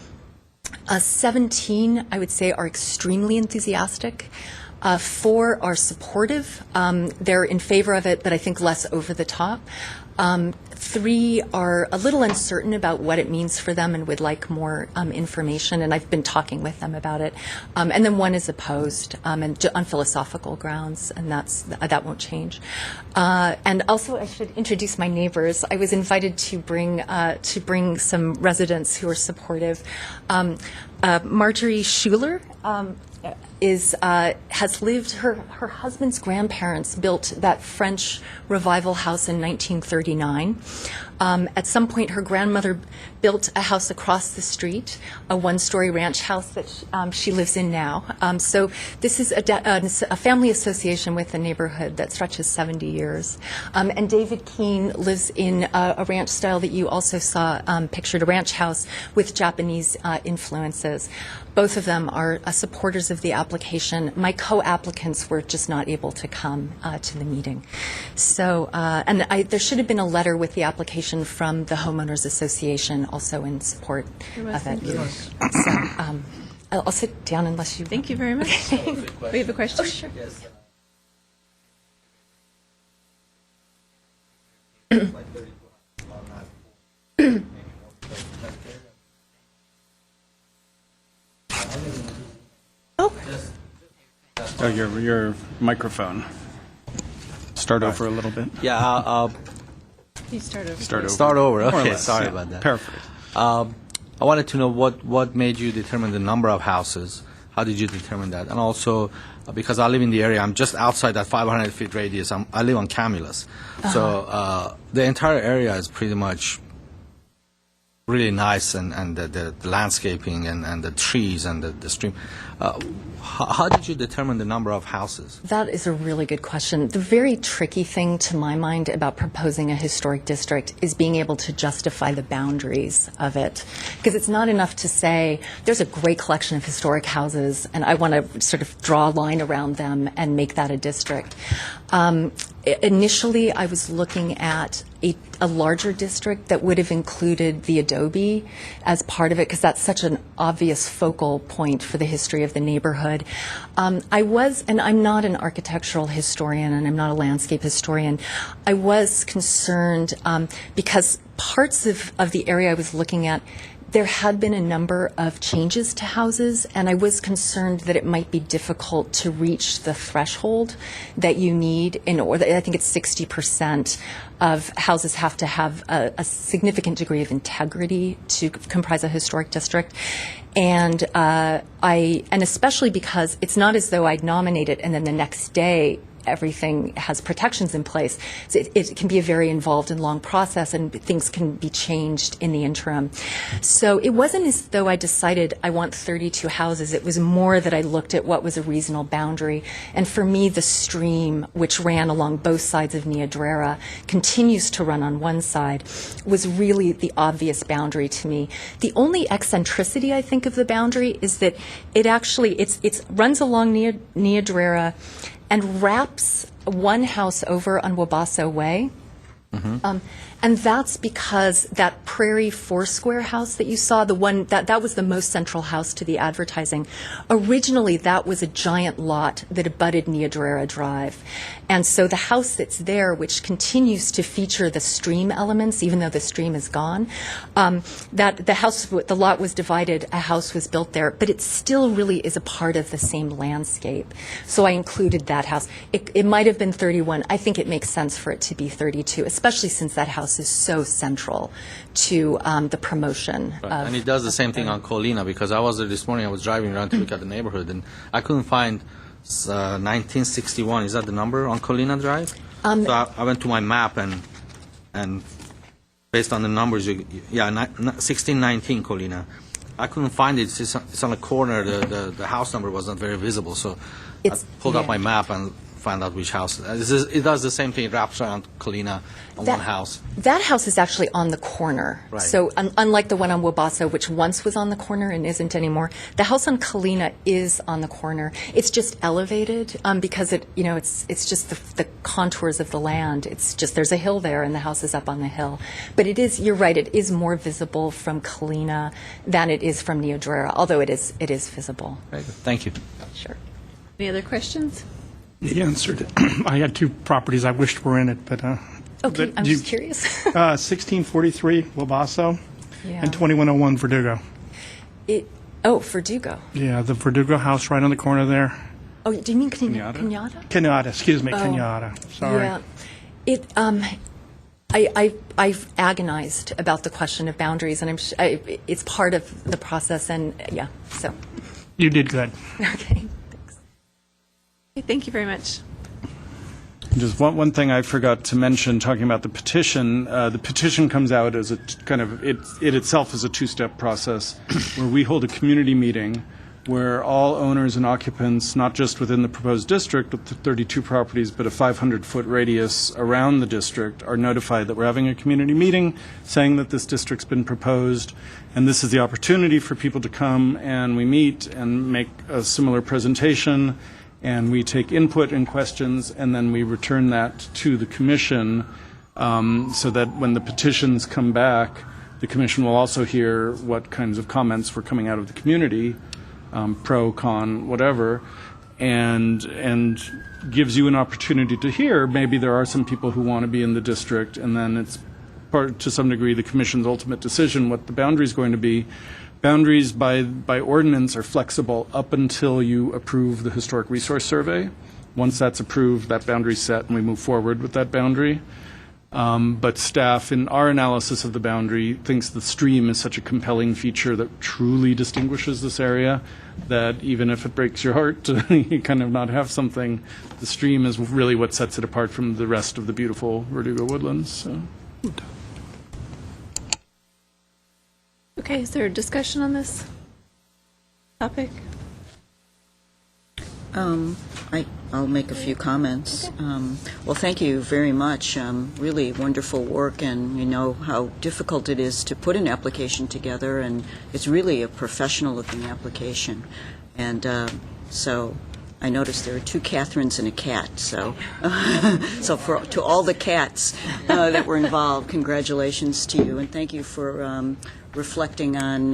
Speaker 10: 17, I would say, are extremely enthusiastic. 4 are supportive. They're in favor of it, but I think less over the top. 3 are a little uncertain about what it means for them and would like more information, and I've been talking with them about it. And then 1 is opposed, and on philosophical grounds, and that won't change. And also, I should introduce my neighbors. I was invited to bring some residents who are supportive. Marjorie Schuler has lived. Her husband's grandparents built that French Revival house in 1939. At some point, her grandmother built a house across the street, a 1-story ranch house that she lives in now. So this is a family association with the neighborhood that stretches 70 years. And David Keene lives in a ranch style that you also saw pictured, a ranch house with Japanese influences. Both of them are supporters of the application. My co-applicants were just not able to come to the meeting. So, and there should have been a letter with the application recommendation from the Homeowners Association also in support of it. So I'll sit down unless you...
Speaker 1: Thank you very much. We have a question? Oh, sure.
Speaker 5: Oh, your microphone. Start over a little bit.
Speaker 3: Yeah, I'll
Speaker 1: You start over.
Speaker 3: start over.
Speaker 5: More or
Speaker 3: Okay,
Speaker 5: less,
Speaker 3: sorry
Speaker 5: yeah.
Speaker 3: about that.
Speaker 5: Paraphrase.
Speaker 3: I wanted to know what made you determine the number of houses. How did you determine that? And also, because I live in the area, I'm just outside that 500-foot radius. I live on Camulus. So the entire area is pretty much really nice, and the landscaping and the trees and the stream. How did you determine the number of houses?
Speaker 10: That is a really good question. The very tricky thing to my mind about proposing a historic district is being able to justify the boundaries of it. Because it's not enough to say, there's a great collection of historic houses, and I want to sort of draw a line around them and make that a district. Initially, I was looking at a larger district that would have included the adobe as part of it, because that's such an obvious focal point for the history of the neighborhood. And I'm not an architectural historian, and I'm not a landscape historian. I was concerned because parts of the area I was looking at, there had been a number of changes to houses, and I was concerned that it might be difficult to reach the threshold that you need in order. I think it's 60% of houses have to have a significant degree of integrity to comprise a historic district. And and especially because it's not as though I'd nominate it and then the next day everything has protections in place. So it can be a very involved and long process, and things can be changed in the interim. So it wasn't as though I decided I want 32 houses. It was more that I looked at what was a reasonable boundary. And for me, the stream, which ran along both sides of Niadrera, continues to run on one side, was really the obvious boundary to me. The only eccentricity, I think, of the boundary is that it actually, it runs along Niadrera and wraps one house over on Wabasso Way. And that's because that Prairie Foursquare house that you saw, the one that was the most central house to the advertising, originally that was a giant lot that abutted Niadrera Drive. And so the house that's there, which continues to feature the stream elements, even though the stream is gone, the lot was divided, a house was built there, but it still really is a part of the same landscape. So I included that house. It might have been 31. I think it makes sense for it to be 32, especially since that house is so central to the promotion.
Speaker 3: Right.
Speaker 10: Of,
Speaker 3: and it does the same thing on Colina, because I was there this morning, I was driving around to look at the neighborhood, and I couldn't find 1961, is that the number on Colina Drive? So I went to my map, and based on the numbers, 1619 Colina. I couldn't find it. It's on a corner. The house number was not very visible, so I pulled up my map and find out which house. It does the same thing. It wraps around Colina on one house.
Speaker 10: That house is actually on the corner.
Speaker 3: Right.
Speaker 10: So unlike the one on Wabasso, which once was on the corner and isn't anymore, the house on Colina is on the corner. It's just elevated because it's just the contours of the land. It's just there's a hill there and the house is up on the hill. But it is, you're right, it is more visible from Colina than it is from Niadrera, although it is visible.
Speaker 3: Very good. Thank you.
Speaker 10: Sure.
Speaker 1: Any other questions?
Speaker 7: He answered it. I had two properties I wished were in it, but...
Speaker 10: Okay, I'm just curious.
Speaker 7: 1643 Wabasso
Speaker 10: Yeah.
Speaker 7: and 2101 Verdugo.
Speaker 10: Verdugo.
Speaker 7: Yeah, the Verdugo house right on the corner there.
Speaker 10: Oh, do you mean
Speaker 5: Kenyatta?
Speaker 10: Kenyatta?
Speaker 7: Kenyatta, excuse me, Kenyatta. Sorry.
Speaker 10: Yeah. I've agonized about the question of boundaries, and it's part of the process, and so.
Speaker 7: You did good.
Speaker 10: Okay, thanks.
Speaker 1: Okay, thank you very much.
Speaker 5: Just one thing I forgot to mention, talking about the petition comes out as a kind of, it itself is a two-step process where we hold a community meeting where all owners and occupants, not just within the proposed district with the 32 properties, but a 500-foot radius around the district, are notified that we're having a community meeting saying that this district's been proposed, and this is the opportunity for people to come, and we meet and make a similar presentation, and we take input and questions, and then we return that to the commission so that when the petitions come back, the commission will also hear what kinds of comments were coming out of the community, pro, con, whatever, and gives you an opportunity to hear. Maybe there are some people who want to be in the district, and then it's part, to some degree, the commission's ultimate decision what the boundary is going to be. Boundaries by ordinance are flexible up until you approve the historic resource survey. Once that's approved, that boundary's set, and we move forward with that boundary. But staff, in our analysis of the boundary, thinks the stream is such a compelling feature that truly distinguishes this area that even if it breaks your heart to you kind of not have something, the stream is really what sets it apart from the rest of the beautiful Verdugo woodlands. So.
Speaker 1: Okay, is there a discussion on this topic?
Speaker 4: I'll make a few comments. Well, thank you very much. Really wonderful work, and you know how difficult it is to put an application together, and it's really a professional-looking application. And so I noticed there are 2 Catherines and a cat. So, to all the cats that were involved, congratulations to you, and thank you for reflecting on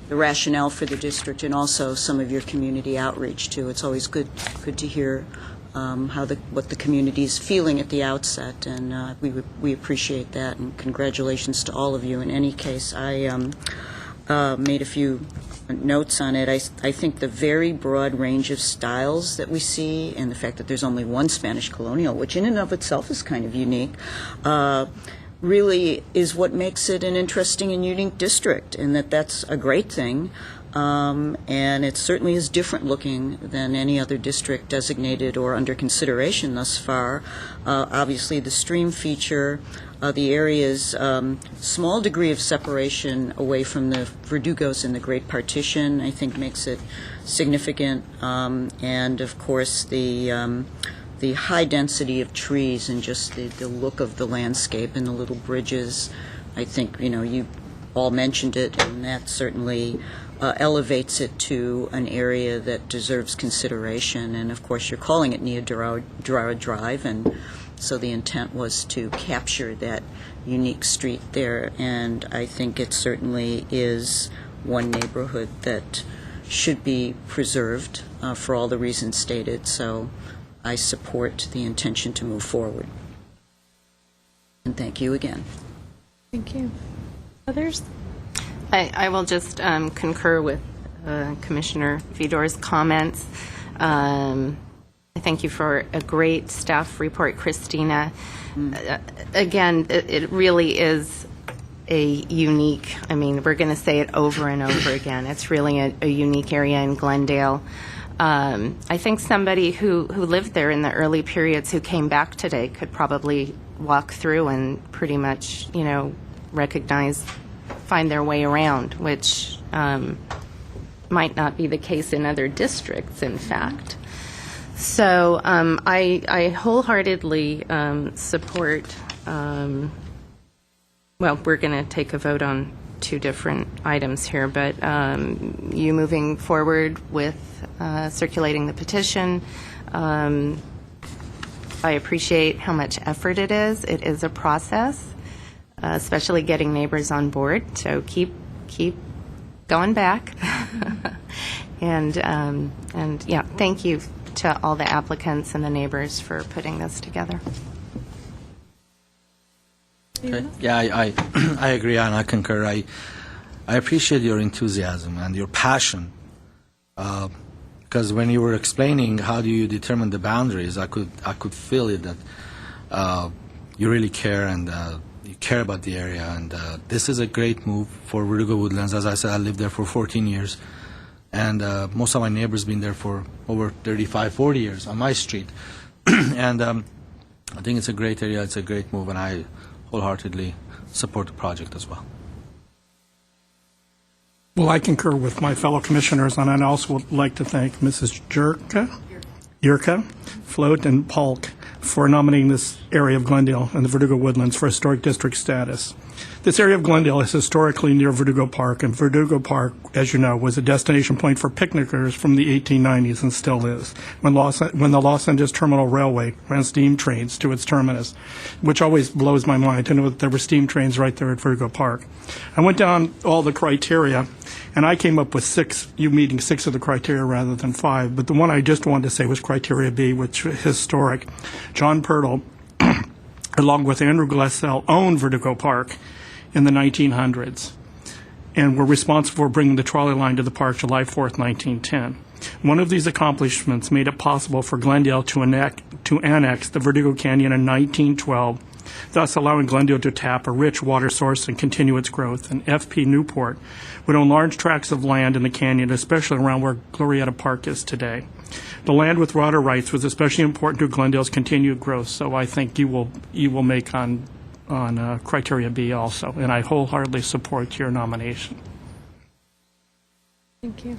Speaker 4: the rationale for the district and also some of your community outreach too. It's always good to hear what the community is feeling at the outset, and we appreciate that. And congratulations to all of you. In any case, I made a few notes on it. I think the very broad range of styles that we see, and the fact that there's only one Spanish colonial, which in and of itself is kind of unique, really is what makes it an interesting and unique district, and that's a great thing. And it certainly is different looking than any other district designated or under consideration thus far. Obviously, the stream feature, the area's small degree of separation away from the Verdugos and the Great Partition, I think makes it significant. And, of course, the high density of trees and just the look of the landscape and the little bridges. I think, you all mentioned it, and that certainly elevates it to an area that deserves consideration. And, of course, you're calling it Neo-Dorado Drive, and so the intent was to capture that unique street there. And I think it certainly is one neighborhood that should be preserved for all the reasons stated. So I support the intention to move forward. And thank you again.
Speaker 1: Thank you. Others?
Speaker 6: I will just concur with Commissioner Vidor's comments. I thank you for a great staff report, Christina. Again, it really is a unique, we're going to say it over and over again. It's really a unique area in Glendale. I think somebody who lived there in the early periods who came back today could probably walk through and pretty much, find their way around, which might not be the case in other districts, in fact. So I wholeheartedly support, we're going to take a vote on 2 different items here, but you moving forward with circulating the petition. I appreciate how much effort it is. It is a process, especially getting neighbors on board. So keep going back, and yeah, thank you to all the applicants and the neighbors for putting this together.
Speaker 3: Okay. Yeah, I agree and I concur. I appreciate your enthusiasm and your passion, because when you were explaining how do you determine the boundaries, I could feel it that you really care and you care about the area, and this is a great move for Verdugo Woodlands. As I said, I lived there for 14 years, and most of my neighbors been there for over 35, 40 years on my street, and I think it's a great area. It's a great move, and I wholeheartedly support the project as well.
Speaker 7: Well, I concur with my fellow commissioners, and I'd also like to thank Mrs. Yurka, Float, and Polk for nominating this area of Glendale and the Verdugo Woodlands for historic district status. This area of Glendale is historically near Verdugo Park, and Verdugo Park, as you know, was a destination point for picnickers from the 1890s and still is, when the Los Angeles Terminal Railway ran steam trains to its terminus, which always blows my mind to know that there were steam trains right there at Verdugo Park. I went down all the criteria, and I came up with you meeting 6 of the criteria rather than 5, but the one I just wanted to say was criteria B, which was historic. John Pirtle, along with Andrew Glassell, owned Verdugo Park in the 1900s and were responsible for bringing the trolley line to the park July 4th, 1910. One of these accomplishments made it possible for Glendale to annex the Verdugo Canyon in 1912, thus allowing Glendale to tap a rich water source and continue its growth. And F.P. Newport would own large tracts of land in the canyon, especially around where Glorietta Park is today. The land with water rights was especially important to Glendale's continued growth, so I think you will make on criteria B also, and I wholeheartedly support your nomination.
Speaker 1: Thank you.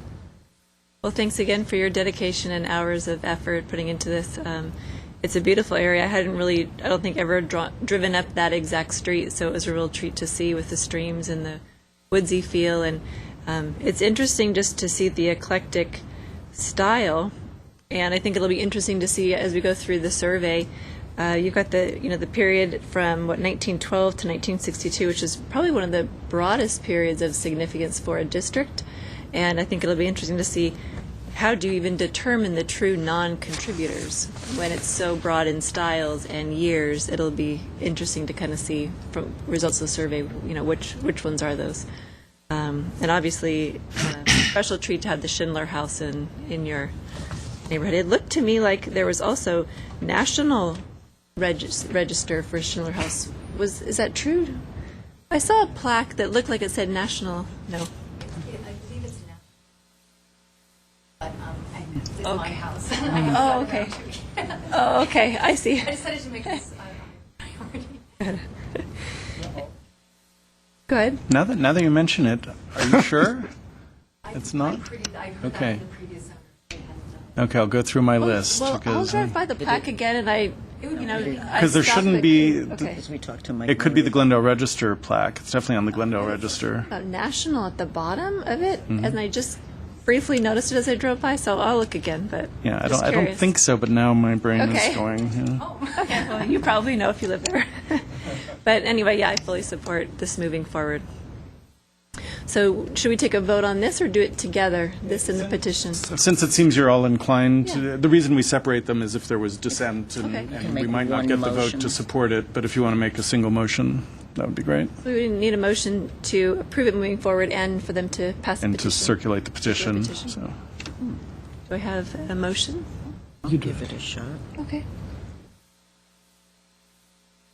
Speaker 1: Well, thanks again for your dedication and hours of effort putting into this. It's a beautiful area. I don't think ever driven up that exact street, so it was a real treat to see with the streams and the woodsy feel. And it's interesting just to see the eclectic style, and I think it'll be interesting to see as we go through the survey. You've got the period from 1912 to 1962, which is probably one of the broadest periods of significance for a district, and I think it'll be interesting to see how do you even determine the true non-contributors when it's so broad in styles and years. It'll be interesting to kind of see from results of the survey, which ones are those. And obviously, special treat to have the Schindler House in your neighborhood. It looked to me like there was also national register for Schindler House. Is that true? I saw a plaque that looked like it said national. No.
Speaker 10: I believe it's national, but it's my house.
Speaker 1: Oh, okay. Oh, okay. I see.
Speaker 10: I decided to make this a priority.
Speaker 1: Go ahead.
Speaker 5: Now that you mention it, are you sure? It's not?
Speaker 10: I heard
Speaker 5: Okay.
Speaker 10: that in the previous owner.
Speaker 5: Okay, I'll go through my list.
Speaker 1: Well, I'll
Speaker 5: because
Speaker 1: drive by the plaque again, and
Speaker 5: because there shouldn't be,
Speaker 1: Okay.
Speaker 4: As we talked to Mike.
Speaker 5: it could be the Glendale Register plaque. It's definitely on the Glendale Register.
Speaker 1: National at the bottom of it, and I just briefly noticed it as I drove by, so I'll look again. But
Speaker 5: Yeah, I
Speaker 1: just
Speaker 5: don't
Speaker 1: curious.
Speaker 5: think so, but now my brain
Speaker 1: Okay.
Speaker 5: is going.
Speaker 1: Okay, well, you probably know if you live there. But anyway, yeah, I fully support this moving forward. So should we take a vote on this or do it together, this and the petition?
Speaker 5: Since it seems you're all inclined,
Speaker 1: Yeah.
Speaker 5: the reason we separate them is if there was dissent, and,
Speaker 1: Okay.
Speaker 5: and
Speaker 4: Make
Speaker 5: we might not
Speaker 4: one
Speaker 5: get the vote
Speaker 4: motion.
Speaker 5: to support it, but if you want to make a single motion, that would be great.
Speaker 1: So we need a motion to approve it moving forward and for them to pass the
Speaker 5: And to
Speaker 1: petition.
Speaker 5: circulate the petition.
Speaker 1: petition.
Speaker 5: So.
Speaker 1: Do I have a motion?
Speaker 4: I'll give it a shot.
Speaker 1: Okay.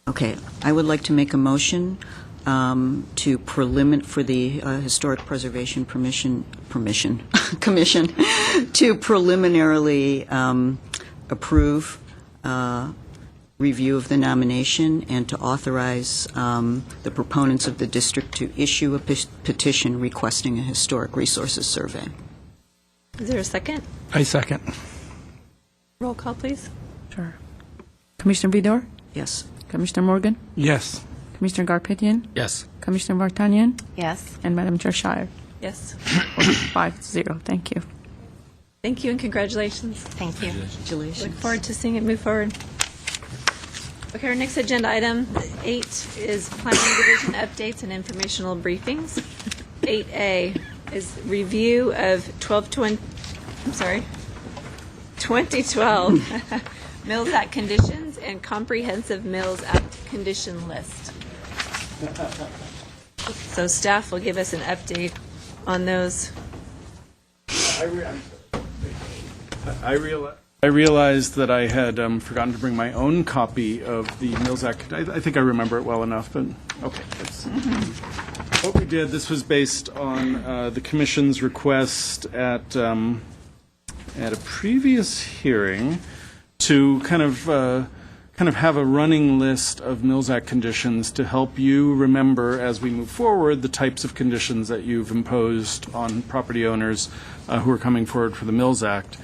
Speaker 4: Okay, I would like to make a motion for the Historic Preservation Commission to preliminarily approve review of the nomination and to authorize the proponents of the district to issue a petition requesting a historic resources survey.
Speaker 1: Is there a second?
Speaker 7: I second.
Speaker 1: Roll call, please.
Speaker 2: Sure. Commissioner Vidor?
Speaker 4: Yes.
Speaker 2: Commissioner Morgan?
Speaker 7: Yes.
Speaker 2: Commissioner Garpetian?
Speaker 3: Yes.
Speaker 2: Commissioner Vartanian?
Speaker 6: Yes.
Speaker 2: And Madam Chair Shire?
Speaker 1: Yes.
Speaker 2: 5-0. Thank you.
Speaker 1: Thank you and congratulations.
Speaker 6: Thank you.
Speaker 4: Congratulations.
Speaker 1: Look forward to seeing it move forward. Okay, our next agenda item, 8, is Planning Division updates and informational briefings. 8A is review of 2012 Mills Act conditions and comprehensive Mills Act condition list. So staff will give us an update on those.
Speaker 5: I realized that I had forgotten to bring my own copy of the Mills Act. I think I remember it well enough, but okay. What we did, this was based on the Commission's request at a previous hearing to kind of have a running list of Mills Act conditions to help you remember as we move forward the types of conditions that you've imposed on property owners who are coming forward for the Mills Act.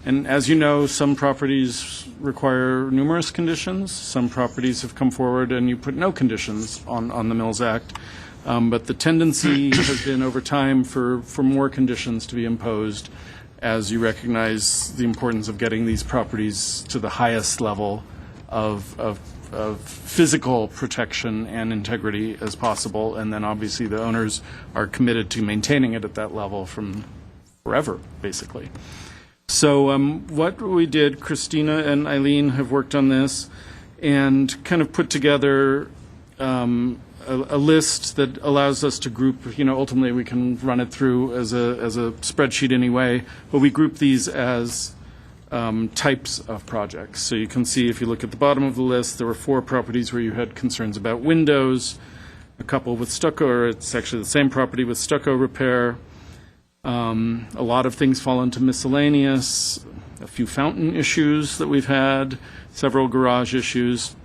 Speaker 5: And as you know, some properties require numerous conditions. Some properties have come forward and you put no conditions on the Mills Act. But the tendency has been over time for more conditions to be imposed as you recognize the importance of getting these properties to the highest level of physical protection and integrity as possible. And then obviously the owners are committed to maintaining it at that level from forever, basically. So what we did, Christina and Eileen have worked on this and kind of put together a list that allows us to group, ultimately we can run it through as a spreadsheet anyway, but we group these as types of projects. So you can see if you look at the bottom of the list, there were 4 properties where you had concerns about windows, a couple with stucco, or it's actually the same property with stucco repair. A lot of things fall into miscellaneous, a few fountain issues that we've had, several garage issues.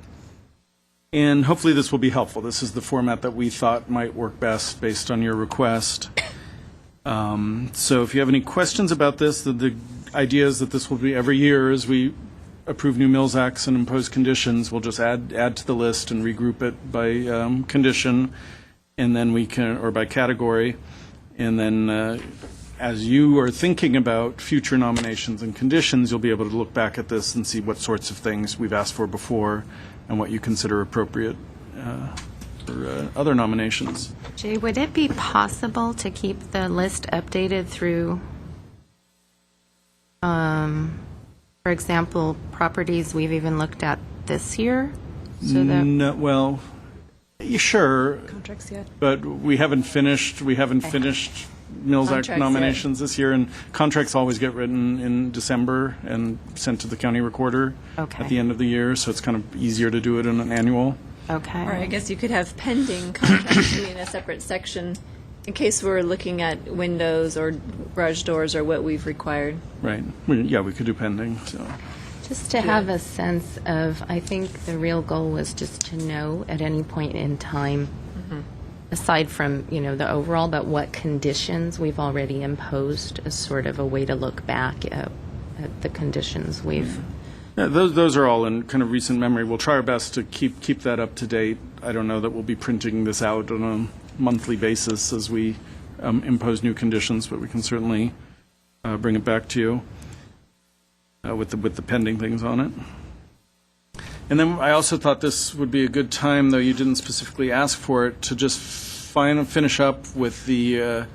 Speaker 5: And hopefully this will be helpful. This is the format that we thought might work best based on your request. So if you have any questions about this, the idea is that this will be every year as we approve new Mills Acts and impose conditions, we'll just add to the list and regroup it by condition, and then we can, or by category. And then as you are thinking about future nominations and conditions, you'll be able to look back at this and see what sorts of things we've asked for before and what you consider appropriate for other nominations.
Speaker 6: Jay, would it be possible to keep the list updated through, for example, properties we've even looked at this year? So that
Speaker 5: No, well, sure,
Speaker 9: Contracts yet?
Speaker 5: but we haven't finished Mills Act
Speaker 1: Contracts
Speaker 5: nominations this year, and contracts always get written in December and sent to the county recorder
Speaker 6: Okay.
Speaker 5: at the end of the year, so it's kind of easier to do it in an annual.
Speaker 6: Okay.
Speaker 1: Or I guess you could have pending contracts in a separate section in case we're looking at windows or garage doors or what we've required.
Speaker 5: Right. We could do pending, so.
Speaker 6: Just to have a sense of, I think the real goal was just to know at any point in time, aside from, the overall, but what conditions we've already imposed as sort of a way to look back at the conditions we've.
Speaker 5: Yeah, those are all in kind of recent memory. We'll try our best to keep that up to date. I don't know that we'll be printing this out on a monthly basis as we impose new conditions, but we can certainly bring it back to you with the pending things on it. And then I also thought this would be a good time, though you didn't specifically ask for it, to just finish up with the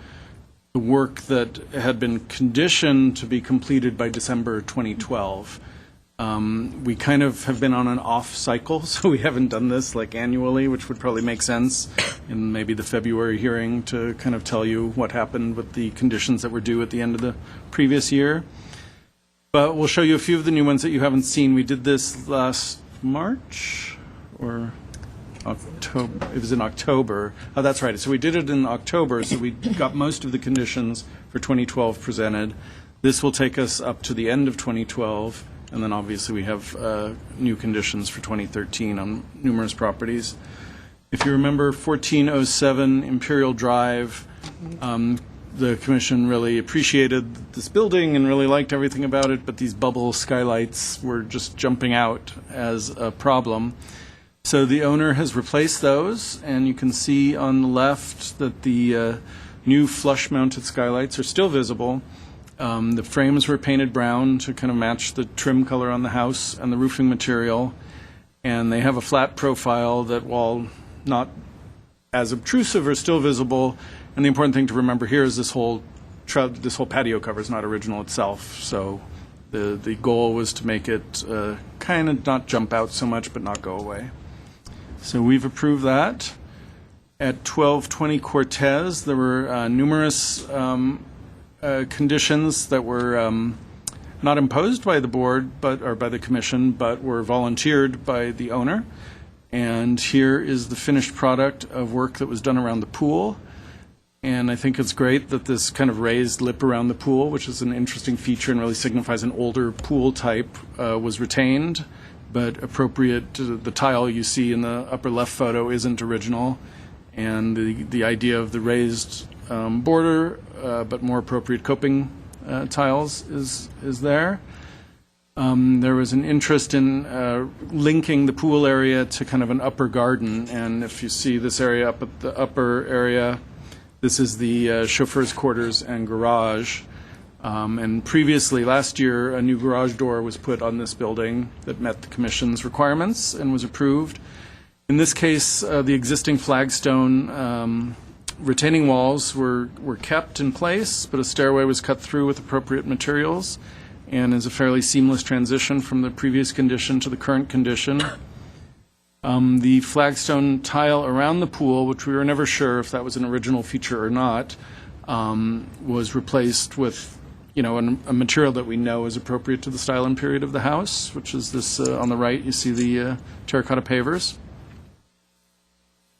Speaker 5: work that had been conditioned to be completed by December 2012. We kind of have been on an off cycle, so we haven't done this like annually, which would probably make sense in maybe the February hearing to kind of tell you what happened with the conditions that were due at the end of the previous year. But we'll show you a few of the new ones that you haven't seen. We did this last March or October. It was in October. Oh, that's right. So we did it in October, so we got most of the conditions for 2012 presented. This will take us up to the end of 2012, and then obviously we have new conditions for 2013 on numerous properties. If you remember 1407 Imperial Drive, the commission really appreciated this building and really liked everything about it, but these bubble skylights were just jumping out as a problem. So the owner has replaced those, and you can see on the left that the new flush-mounted skylights are still visible. The frames were painted brown to kind of match the trim color on the house and the roofing material, and they have a flat profile that, while not as obtrusive, are still visible. And the important thing to remember here is this whole patio cover is not original itself. So the goal was to make it kind of not jump out so much, but not go away. So we've approved that. At 1220 Cortez, there were numerous conditions that were not imposed by the board, or by the commission, but were volunteered by the owner. And here is the finished product of work that was done around the pool. And I think it's great that this kind of raised lip around the pool, which is an interesting feature and really signifies an older pool type, was retained, but appropriate to the tile you see in the upper left photo isn't original. And the idea of the raised border, but more appropriate coping tiles is there. There was an interest in linking the pool area to kind of an upper garden, and if you see this area up at the upper area, this is the chauffeur's quarters and garage. And previously, last year, a new garage door was put on this building that met the Commission's requirements and was approved. In this case, the existing flagstone retaining walls were kept in place, but a stairway was cut through with appropriate materials, and is a fairly seamless transition from the previous condition to the current condition. The flagstone tile around the pool, which we were never sure if that was an original feature or not, was replaced with a material that we know is appropriate to the style and period of the house, which is this on the right. You see the terracotta pavers.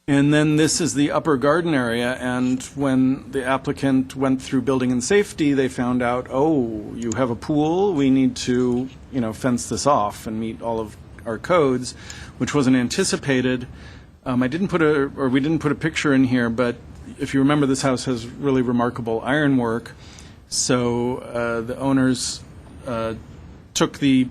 Speaker 5: And then this is the upper garden area, and when the applicant went through building and safety, they found out, oh, you have a pool, we need to, fence this off and meet all of our codes, which wasn't anticipated. We didn't put a picture in here, but if you remember, this house has really remarkable ironwork. So the owners took the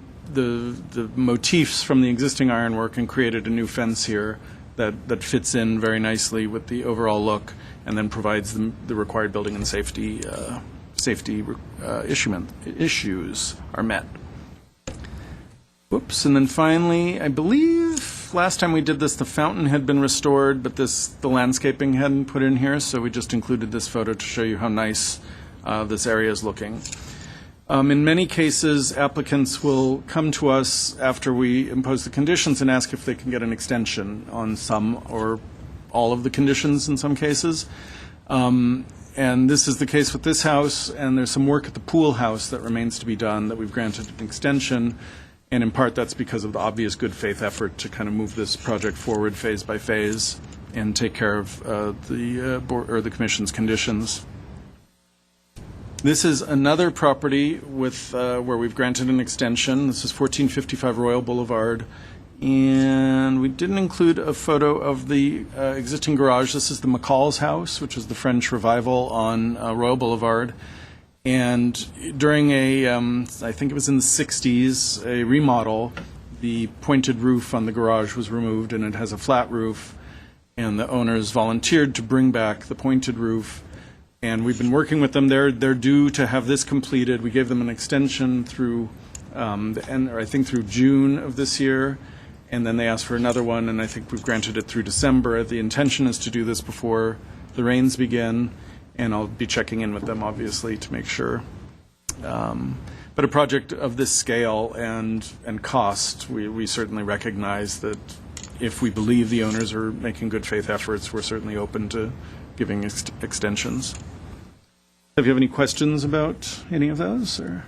Speaker 5: motifs from the existing ironwork and created a new fence here that fits in very nicely with the overall look, and then provides the required building and safety issues are met. Whoops, and then finally, I believe last time we did this, the fountain had been restored, but the landscaping hadn't put in here, so we just included this photo to show you how nice this area is looking. In many cases, applicants will come to us after we impose the conditions and ask if they can get an extension on some or all of the conditions in some cases. And this is the case with this house, and there's some work at the pool house that remains to be done that we've granted an extension, and in part that's because of the obvious good faith effort to kind of move this project forward phase by phase and take care of the Commission's conditions. This is another property with where we've granted an extension. This is 1455 Royal Boulevard. And we didn't include a photo of the existing garage. This is the McCall's house, which is the French Revival on Royal Boulevard. And during I think it was in the 60s, a remodel, the pointed roof on the garage was removed, and it has a flat roof. And the owners volunteered to bring back the pointed roof. And we've been working with them. They're due to have this completed. We gave them an extension through the end, or I think through June of this year, and then they asked for another one, and I think we've granted it through December. The intention is to do this before the rains begin, and I'll be checking in with them, obviously, to make sure. But a project of this scale and cost, we certainly recognize that if we believe the owners are making good faith efforts, we're certainly open to giving extensions. Have you have any questions about any of those? Or?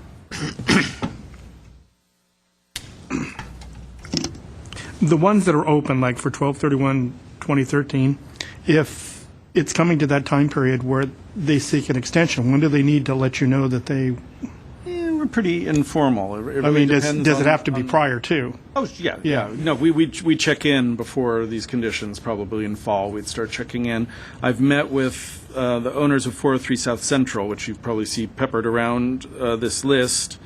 Speaker 7: The ones that are open, like for 12/31/2013, if it's coming to that time period where they seek an extension, when do they need to let you know that they...
Speaker 5: We're pretty informal. It really
Speaker 7: I mean, does
Speaker 5: depends
Speaker 7: it have to
Speaker 5: on
Speaker 7: be prior to?
Speaker 5: Oh, yeah.
Speaker 7: Yeah.
Speaker 5: No, we check in before these conditions, probably in fall. We'd start checking in. I've met with the owners of 403 South Central, which you probably see peppered around this list,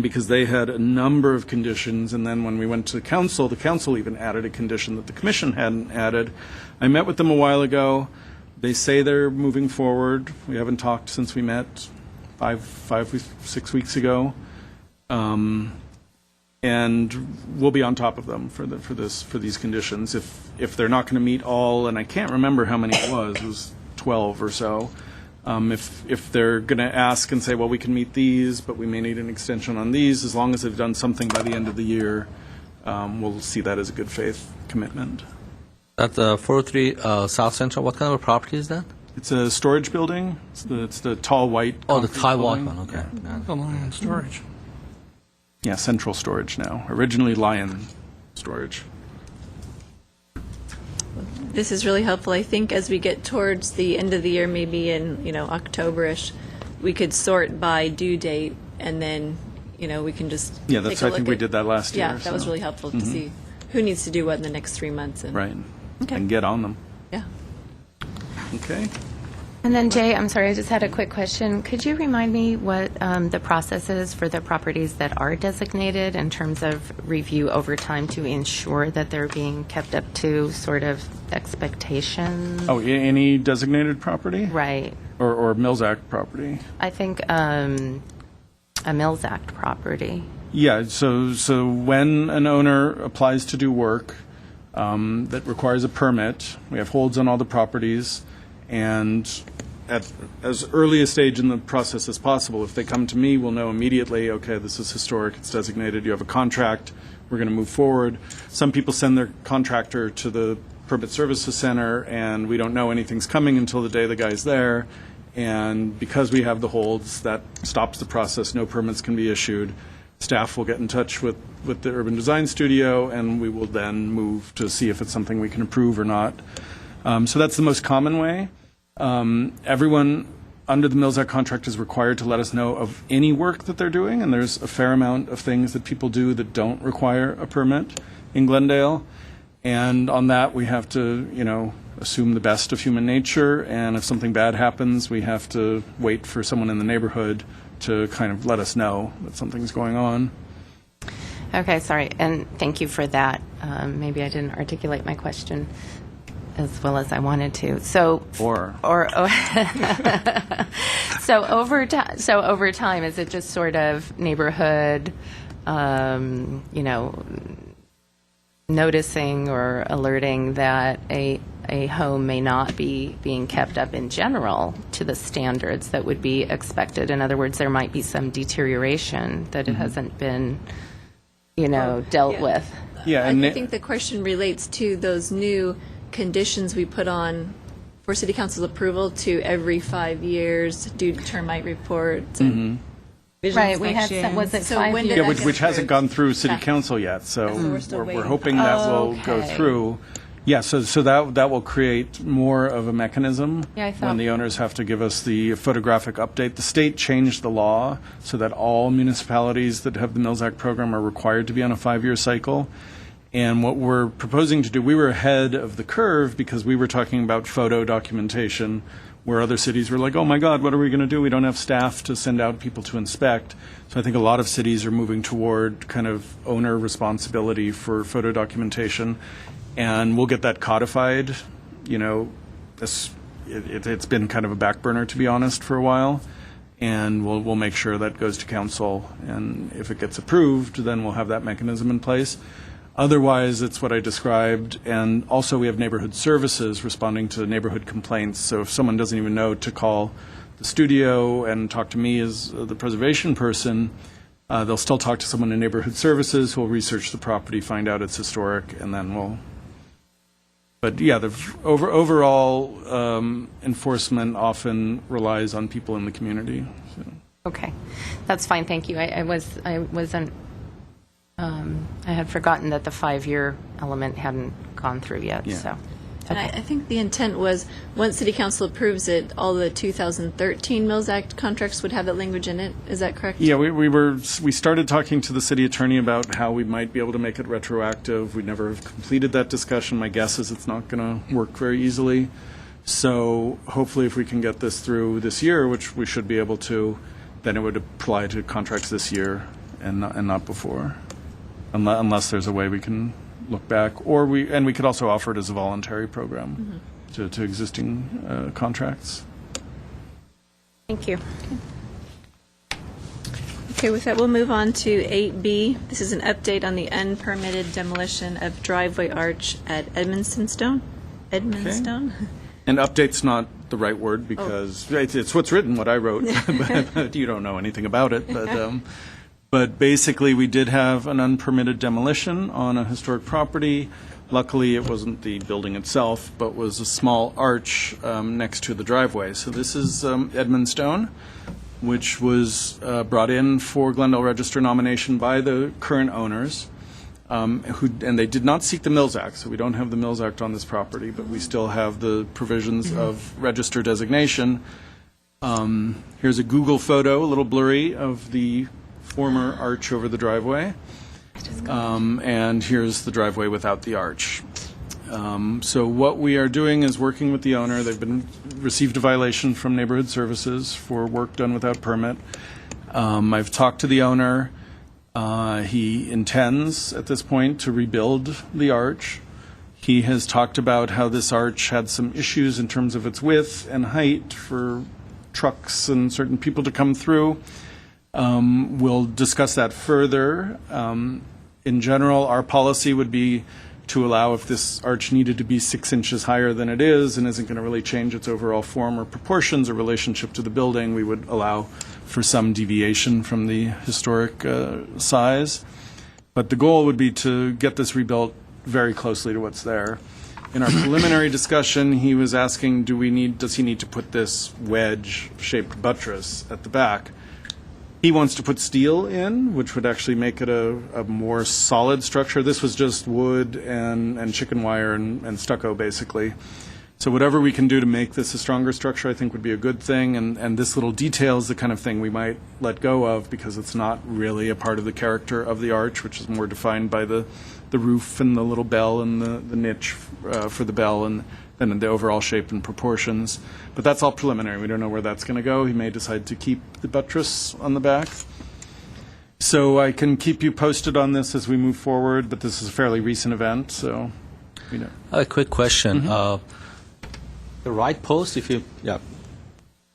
Speaker 5: because they had a number of conditions, and then when we went to the council even added a condition that the commission hadn't added. I met with them a while ago. They say they're moving forward. We haven't talked since we met 6 weeks ago, and we'll be on top of them for these conditions. If they're not going to meet all, and I can't remember how many it was 12 or so. If they're going to ask and say, well, we can meet these, but we may need an extension on these, as long as they've done something by the end of the year, we'll see that as a good faith commitment.
Speaker 3: At 403 South Central, what kind of a property is that?
Speaker 5: It's a storage building. It's the tall white.
Speaker 3: Oh, the
Speaker 5: concrete
Speaker 3: tall white
Speaker 5: building.
Speaker 3: one. Okay.
Speaker 5: Yeah.
Speaker 7: The Lion storage.
Speaker 5: Yeah, central storage now. Originally Lion storage.
Speaker 1: This is really helpful. I think as we get towards the end of the year, maybe in October-ish, we could sort by due date, and then we can just
Speaker 5: Yeah,
Speaker 1: take
Speaker 5: that's.
Speaker 1: a
Speaker 5: I
Speaker 1: look
Speaker 5: think we
Speaker 1: at-
Speaker 5: did that last year.
Speaker 1: Yeah, that was
Speaker 5: so.
Speaker 1: really helpful to see who needs to do what in the next 3 months. And,
Speaker 5: Right.
Speaker 1: Okay.
Speaker 5: And get on them.
Speaker 1: Yeah.
Speaker 5: Okay.
Speaker 6: And then Jay, I'm sorry, I just had a quick question. Could you remind me what the process is for the properties that are designated in terms of review over time to ensure that they're being kept up to sort of expectations?
Speaker 5: Oh, any designated property?
Speaker 6: Right.
Speaker 5: Or Mills Act property?
Speaker 6: I think a Mills Act property.
Speaker 5: Yeah, so when an owner applies to do work that requires a permit, we have holds on all the properties, and at as early a stage in the process as possible, if they come to me, we'll know immediately, okay, this is historic, it's designated, you have a contract, we're going to move forward. Some people send their contractor to the Permit Services Center, and we don't know anything's coming until the day the guy's there. And because we have the holds, that stops the process. No permits can be issued. Staff will get in touch with the Urban Design Studio, and we will then move to see if it's something we can approve or not. So that's the most common way. Everyone under the Mills Act contract is required to let us know of any work that they're doing, and there's a fair amount of things that people do that don't require a permit in Glendale. And on that, we have to, assume the best of human nature, and if something bad happens, we have to wait for someone in the neighborhood to kind of let us know that something's going on.
Speaker 6: Okay, sorry, and thank you for that. Maybe I didn't articulate my question as well as I wanted to. So over time, is it just sort of neighborhood, noticing or alerting that a home may not be being kept up in general to the standards that would be expected? In other words, there might be some deterioration that it hasn't been, dealt with.
Speaker 5: Yeah,
Speaker 1: I think the question relates to those new conditions we put on for City Council's approval to every 5 years do termite reports and vision
Speaker 6: Right, we had some, was it
Speaker 1: So
Speaker 6: 5
Speaker 1: when did
Speaker 6: years?
Speaker 5: Yeah, which hasn't gone through City Council yet, so
Speaker 1: we're still
Speaker 5: we're
Speaker 1: waiting.
Speaker 5: hoping that will go
Speaker 6: Okay.
Speaker 5: through. Yeah, so that will create more of a mechanism
Speaker 6: Yeah, I thought-
Speaker 5: when the owners have to give us the photographic update. The state changed the law so that all municipalities that have the Mills Act program are required to be on a 5-year cycle. And what we're proposing to do, we were ahead of the curve because we were talking about photo documentation, where other cities were like, oh my God, what are we going to do? We don't have staff to send out people to inspect. So I think a lot of cities are moving toward kind of owner responsibility for photo documentation. And we'll get that codified. It's been kind of a back burner, to be honest, for a while. And we'll make sure that goes to council. And if it gets approved, then we'll have that mechanism in place. Otherwise, it's what I described, and also we have neighborhood services responding to neighborhood complaints. So if someone doesn't even know to call the studio and talk to me as the preservation person, they'll still talk to someone in neighborhood services who will research the property, find out it's historic, and then we'll... But yeah, the overall enforcement often relies on people in the community. So.
Speaker 6: Okay, that's fine, thank you. I had forgotten that the 5-year element hadn't gone through yet,
Speaker 5: Yeah.
Speaker 6: so.
Speaker 1: And I think the intent was, once City Council approves it, all the 2013 Mills Act contracts would have that language in it. Is that correct?
Speaker 5: Yeah, we started talking to the city attorney about how we might be able to make it retroactive. We never have completed that discussion. My guess is it's not going to work very easily. So hopefully if we can get this through this year, which we should be able to, then it would apply to contracts this year and not before, unless there's a way we can look back, we could also offer it as a voluntary program to existing contracts.
Speaker 6: Thank you.
Speaker 1: Okay, with that, we'll move on to 8B. This is an update on the unpermitted demolition of driveway arch at Edmondson. Edmondson?
Speaker 5: And update's not the right word because it's what's written, what I wrote, but you don't know anything about it. But basically, we did have an unpermitted demolition on a historic property. Luckily, it wasn't the building itself, but was a small arch next to the driveway. So this is Edmondson, which was brought in for Glendale Register nomination by the current owners, and they did not seek the Mills Act. So we don't have the Mills Act on this property, but we still have the provisions of register designation. Here's a Google photo, a little blurry, of the former arch over the driveway. And here's the driveway without the arch. So what we are doing is working with the owner. They've received a violation from Neighborhood Services for work done without permit. I've talked to the owner. He intends at this point to rebuild the arch. He has talked about how this arch had some issues in terms of its width and height for trucks and certain people to come through. We'll discuss that further. In general, our policy would be to allow, if this arch needed to be 6 inches higher than it is and isn't going to really change its overall form or proportions or relationship to the building, we would allow for some deviation from the historic size. But the goal would be to get this rebuilt very closely to what's there. In our preliminary discussion, he was asking, does he need to put this wedge-shaped buttress at the back? He wants to put steel in, which would actually make it a more solid structure. This was just wood and chicken wire and stucco, basically. So whatever we can do to make this a stronger structure, I think would be a good thing. And this little detail is the kind of thing we might let go of because it's not really a part of the character of the arch, which is more defined by the roof and the little bell and the niche for the bell and the overall shape and proportions. But that's all preliminary. We don't know where that's going to go. He may decide to keep the buttress on the back. So I can keep you posted on this as we move forward, but this is a fairly recent event, so we know.
Speaker 3: A quick question. The right post,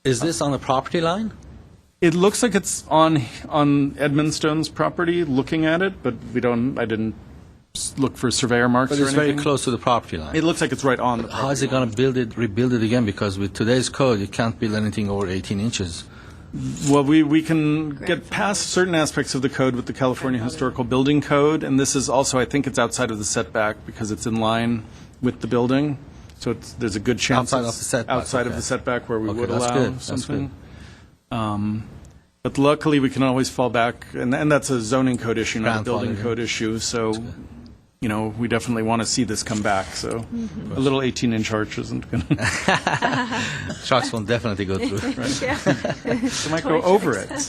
Speaker 3: is this on the property line?
Speaker 5: It looks like it's on Edmondson's property, looking at it, but I didn't look for surveyor marks
Speaker 3: But
Speaker 5: or
Speaker 3: it's
Speaker 5: anything.
Speaker 3: very close to the property line.
Speaker 5: It looks like it's right on the property.
Speaker 3: How is it going to rebuild it again? Because with today's code, you can't build anything over 18 inches.
Speaker 5: Well, we can get past certain aspects of the code with the California Historical Building Code, and this is also, I think it's outside of the setback because it's in line with the building. So there's a good chance
Speaker 3: Outside of
Speaker 5: it's
Speaker 3: the setback,
Speaker 5: outside of
Speaker 3: okay.
Speaker 5: the setback where we
Speaker 3: Okay,
Speaker 5: would
Speaker 3: that's
Speaker 5: allow
Speaker 3: good, that's
Speaker 5: something. But luckily, we can always fall back, and that's a zoning code issue, not a building
Speaker 3: Grandfathering.
Speaker 5: code issue. So, we definitely want to see this come back. So, a little 18-inch arch isn't going to.
Speaker 3: Trucks will definitely go through.
Speaker 5: They might go over it.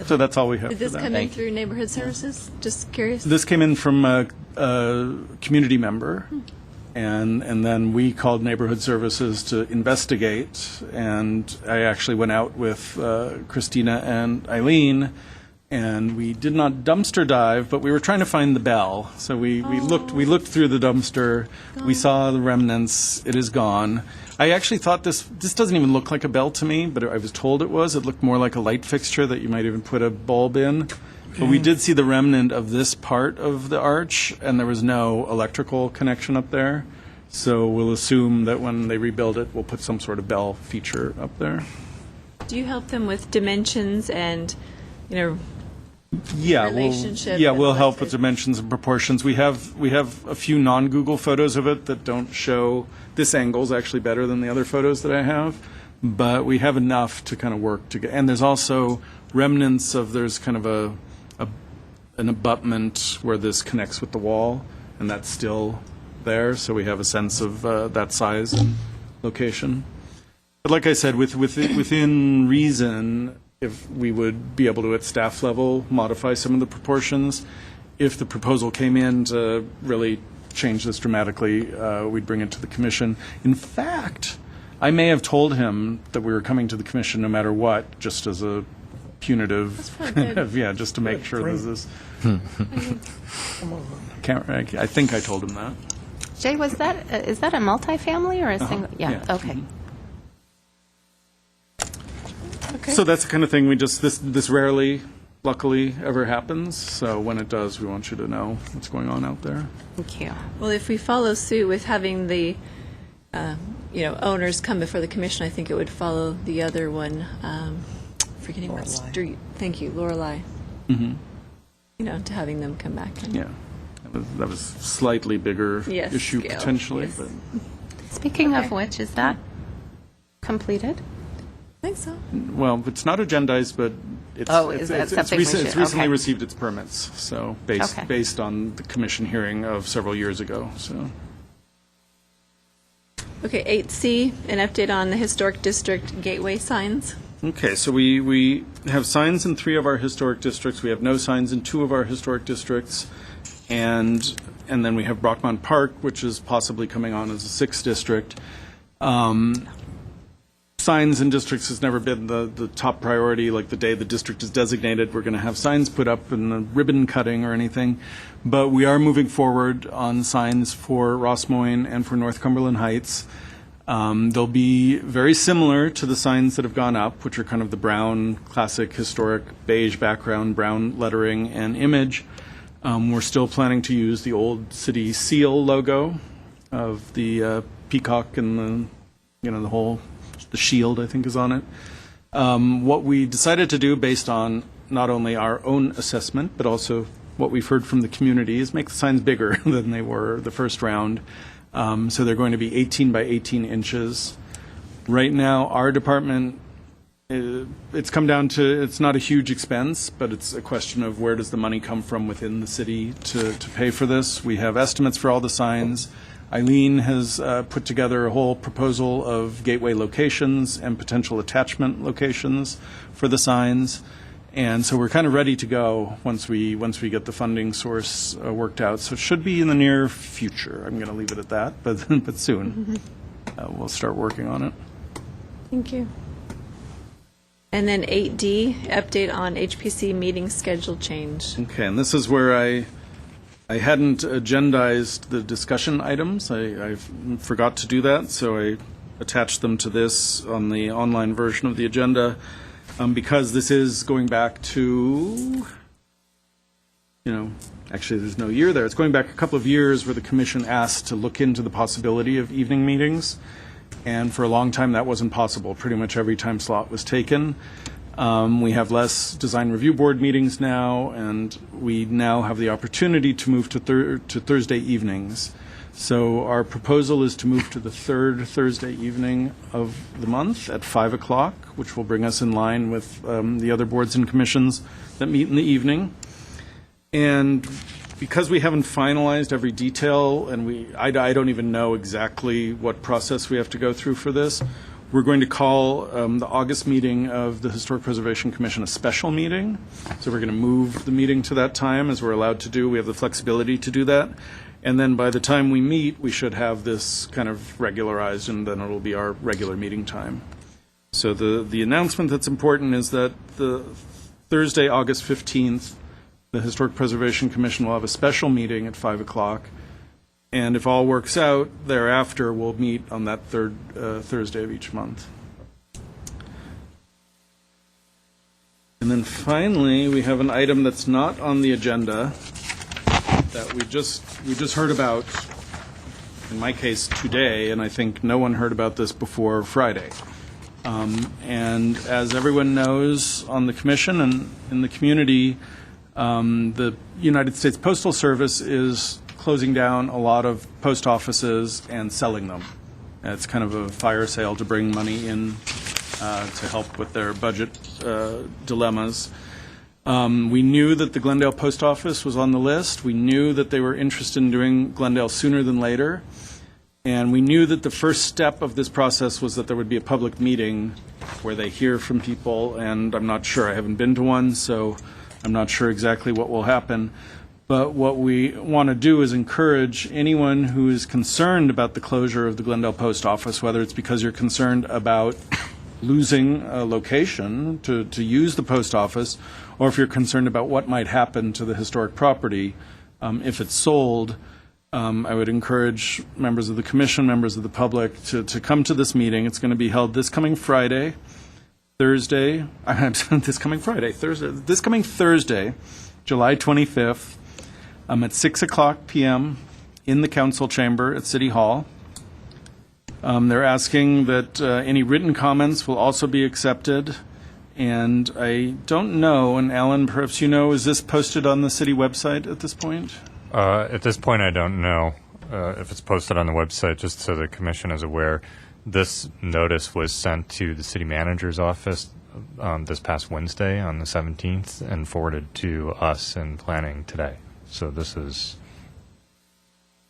Speaker 5: So that's all we have
Speaker 1: Did
Speaker 5: for
Speaker 1: this
Speaker 5: that.
Speaker 1: come in through Neighborhood Services? Just curious.
Speaker 5: This came in from a community member, and then we called Neighborhood Services to investigate, and I actually went out with Christina and Eileen, and we did not dumpster dive, but we were trying to find the bell. So we looked through the dumpster, we saw the remnants, it is gone. I actually thought this doesn't even look like a bell to me, but I was told it was. It looked more like a light fixture that you might even put a bulb in. But we did see the remnant of this part of the arch, and there was no electrical connection up there. So we'll assume that when they rebuild it, we'll put some sort of bell feature up there.
Speaker 1: Do you help them with dimensions and,
Speaker 5: Yeah,
Speaker 1: relationship
Speaker 5: we'll
Speaker 1: and
Speaker 5: help
Speaker 1: what's
Speaker 5: with
Speaker 1: it-
Speaker 5: dimensions and proportions. We have a few non-Google photos of it that don't show. This angle is actually better than the other photos that I have, but we have enough to kind of work together. And there's also remnants of there's kind of an abutment where this connects with the wall, and that's still there. So we have a sense of that size and location. But like I said, within reason, if we would be able to, at staff level, modify some of the proportions. If the proposal came in to really change this dramatically, we'd bring it to the commission. In fact, I may have told him that we were coming to the commission no matter what, just as a punitive, just to make sure this is. I think I told him that.
Speaker 6: Jay, is that a multifamily or a single?
Speaker 5: yeah.
Speaker 6: Okay.
Speaker 5: So that's the kind of thing this rarely, luckily, ever happens. So when it does, we want you to know what's going on out there.
Speaker 6: Thank you.
Speaker 1: Well, if we follow suit with having the, owners come before the commission, I think it would follow the other one. Forgetting what street. Thank you, Lorelei.
Speaker 5: Mm-hmm.
Speaker 1: To having them come back.
Speaker 5: Yeah, that was slightly bigger issue
Speaker 1: scale,
Speaker 5: potentially.
Speaker 1: yes.
Speaker 5: But
Speaker 6: Speaking of which, is that completed?
Speaker 1: I think so.
Speaker 5: well, it's not agendized, but it's
Speaker 6: Is that something we should-
Speaker 5: it's recently
Speaker 6: okay.
Speaker 5: received its permits. So
Speaker 6: Okay.
Speaker 5: based on the commission hearing of several years ago. So.
Speaker 1: Okay, 8C, an update on the historic district gateway signs.
Speaker 5: Okay, so we have signs in 3 of our historic districts. We have no signs in 2 of our historic districts. And And then we have Brockmont Park, which is possibly coming on as a 6th district. Signs in districts has never been the top priority. Like the day the district is designated, we're going to have signs put up and the ribbon cutting or anything. But we are moving forward on signs for Rossmoyne and for North Cumberland Heights. They'll be very similar to the signs that have gone up, which are kind of the brown, classic, historic, beige background, brown lettering and image. We're still planning to use the old city seal logo of the peacock and the shield, I think, is on it. What we decided to do, based on not only our own assessment, but also what we've heard from the community, is make the signs bigger than they were the first round. So they're going to be 18 by 18 inches. Right now, our department, it's come down to, it's not a huge expense, but it's a question of where does the money come from within the city to pay for this. We have estimates for all the signs. Eileen has put together a whole proposal of gateway locations and potential attachment locations for the signs. And so we're kind of ready to go once we get the funding source worked out. So it should be in the near future. I'm going to leave it at that, but soon we'll start working on it.
Speaker 1: Thank you. And then 8D, update on HPC meeting schedule change.
Speaker 5: Okay, and this is where I hadn't agendized the discussion items. I forgot to do that, so I attached them to this on the online version of the agenda. Because this is going back to, actually there's no year there. It's going back a couple of years where the commission asked to look into the possibility of evening meetings. And for a long time that wasn't possible. Pretty much every time slot was taken. We have less design review board meetings now, and we now have the opportunity to move to Thursday evenings. So our proposal is to move to the third Thursday evening of the month at 5 o'clock, which will bring us in line with the other boards and commissions that meet in the evening. And because we haven't finalized every detail, and I don't even know exactly what process we have to go through for this, we're going to call the August meeting of the Historic Preservation Commission a special meeting. So we're going to move the meeting to that time, as we're allowed to do. We have the flexibility to do that. And then by the time we meet, we should have this kind of regularized, and then it'll be our regular meeting time. So the announcement that's important is that the Thursday, August 15th, the Historic Preservation Commission will have a special meeting at 5 o'clock. And if all works out, thereafter, we'll meet on that third Thursday of each month. And then finally, we have an item that's not on the agenda that we just heard about, in my case, today, and I think no one heard about this before Friday. And as everyone knows on the commission and in the community, the United States Postal Service is closing down a lot of post offices and selling them. It's kind of a fire sale to bring money in to help with their budget dilemmas. We knew that the Glendale Post Office was on the list. We knew that they were interested in doing Glendale sooner than later. And we knew that the first step of this process was that there would be a public meeting where they hear from people. And I'm not sure. I haven't been to one, so I'm not sure exactly what will happen. But what we want to do is encourage anyone who is concerned about the closure of the Glendale Post Office, whether it's because you're concerned about losing a location to use the post office, or if you're concerned about what might happen to the historic property if it's sold, I would encourage members of the commission, members of the public to come to this meeting. It's going to be held this coming Thursday, July 25th, at 6 o'clock p.m. in the council chamber at City Hall. They're asking that any written comments will also be accepted. And I don't know, and Alan, perhaps you know, is this posted on the city website at this point?
Speaker 11: At this point, I don't know if it's posted on the website, just so the commission is aware. This notice was sent to the city manager's office this past Wednesday on the 17th and forwarded to us in planning today. So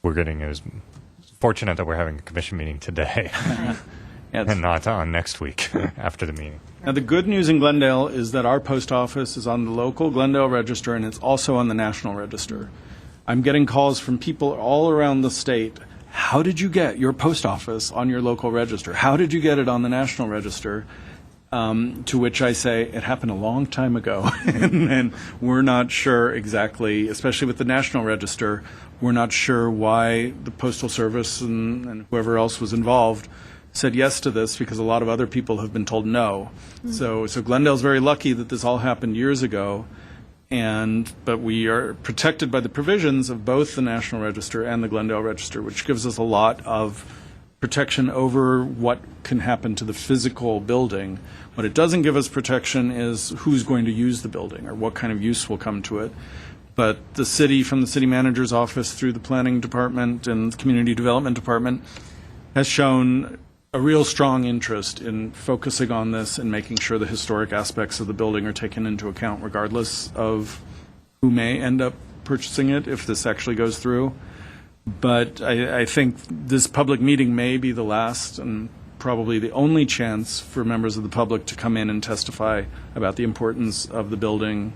Speaker 11: we're getting as fortunate that we're having a commission meeting today and not on next week after the meeting.
Speaker 5: Now, the good news in Glendale is that our post office is on the local Glendale Register, and it's also on the National Register. I'm getting calls from people all around the state. How did you get your post office on your local register? How did you get it on the national register? To which I say, it happened a long time ago, and we're not sure exactly, especially with the National Register, we're not sure why the Postal Service and whoever else was involved said yes to this, because a lot of other people have been told no. So Glendale's very lucky that this all happened years ago, but we are protected by the provisions of both the National Register and the Glendale Register, which gives us a lot of protection over what can happen to the physical building. What it doesn't give us protection is who's going to use the building or what kind of use will come to it. But the city, from the city manager's office through the planning department and the community development department, has shown a real strong interest in focusing on this and making sure the historic aspects of the building are taken into account regardless of who may end up purchasing it if this actually goes through. But I think this public meeting may be the last and probably the only chance for members of the public to come in and testify about the importance of the building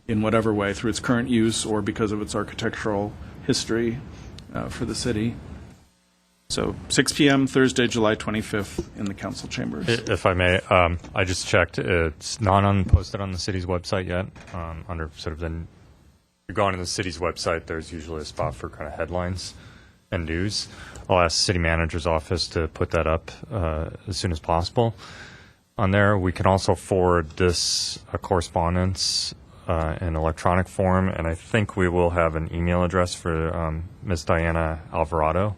Speaker 5: in whatever way, through its current use or because of its architectural history for the city. So 6 p.m. Thursday, July 25th in the council chambers.
Speaker 11: If I may, I just checked. It's not posted on the city's website yet. Under sort of you're going to the city's website, there's usually a spot for kind of headlines and news. I'll ask the city manager's office to put that up as soon as possible on there. We can also forward this correspondence in electronic form, and I think we will have an email address for Ms. Diana Alvarado.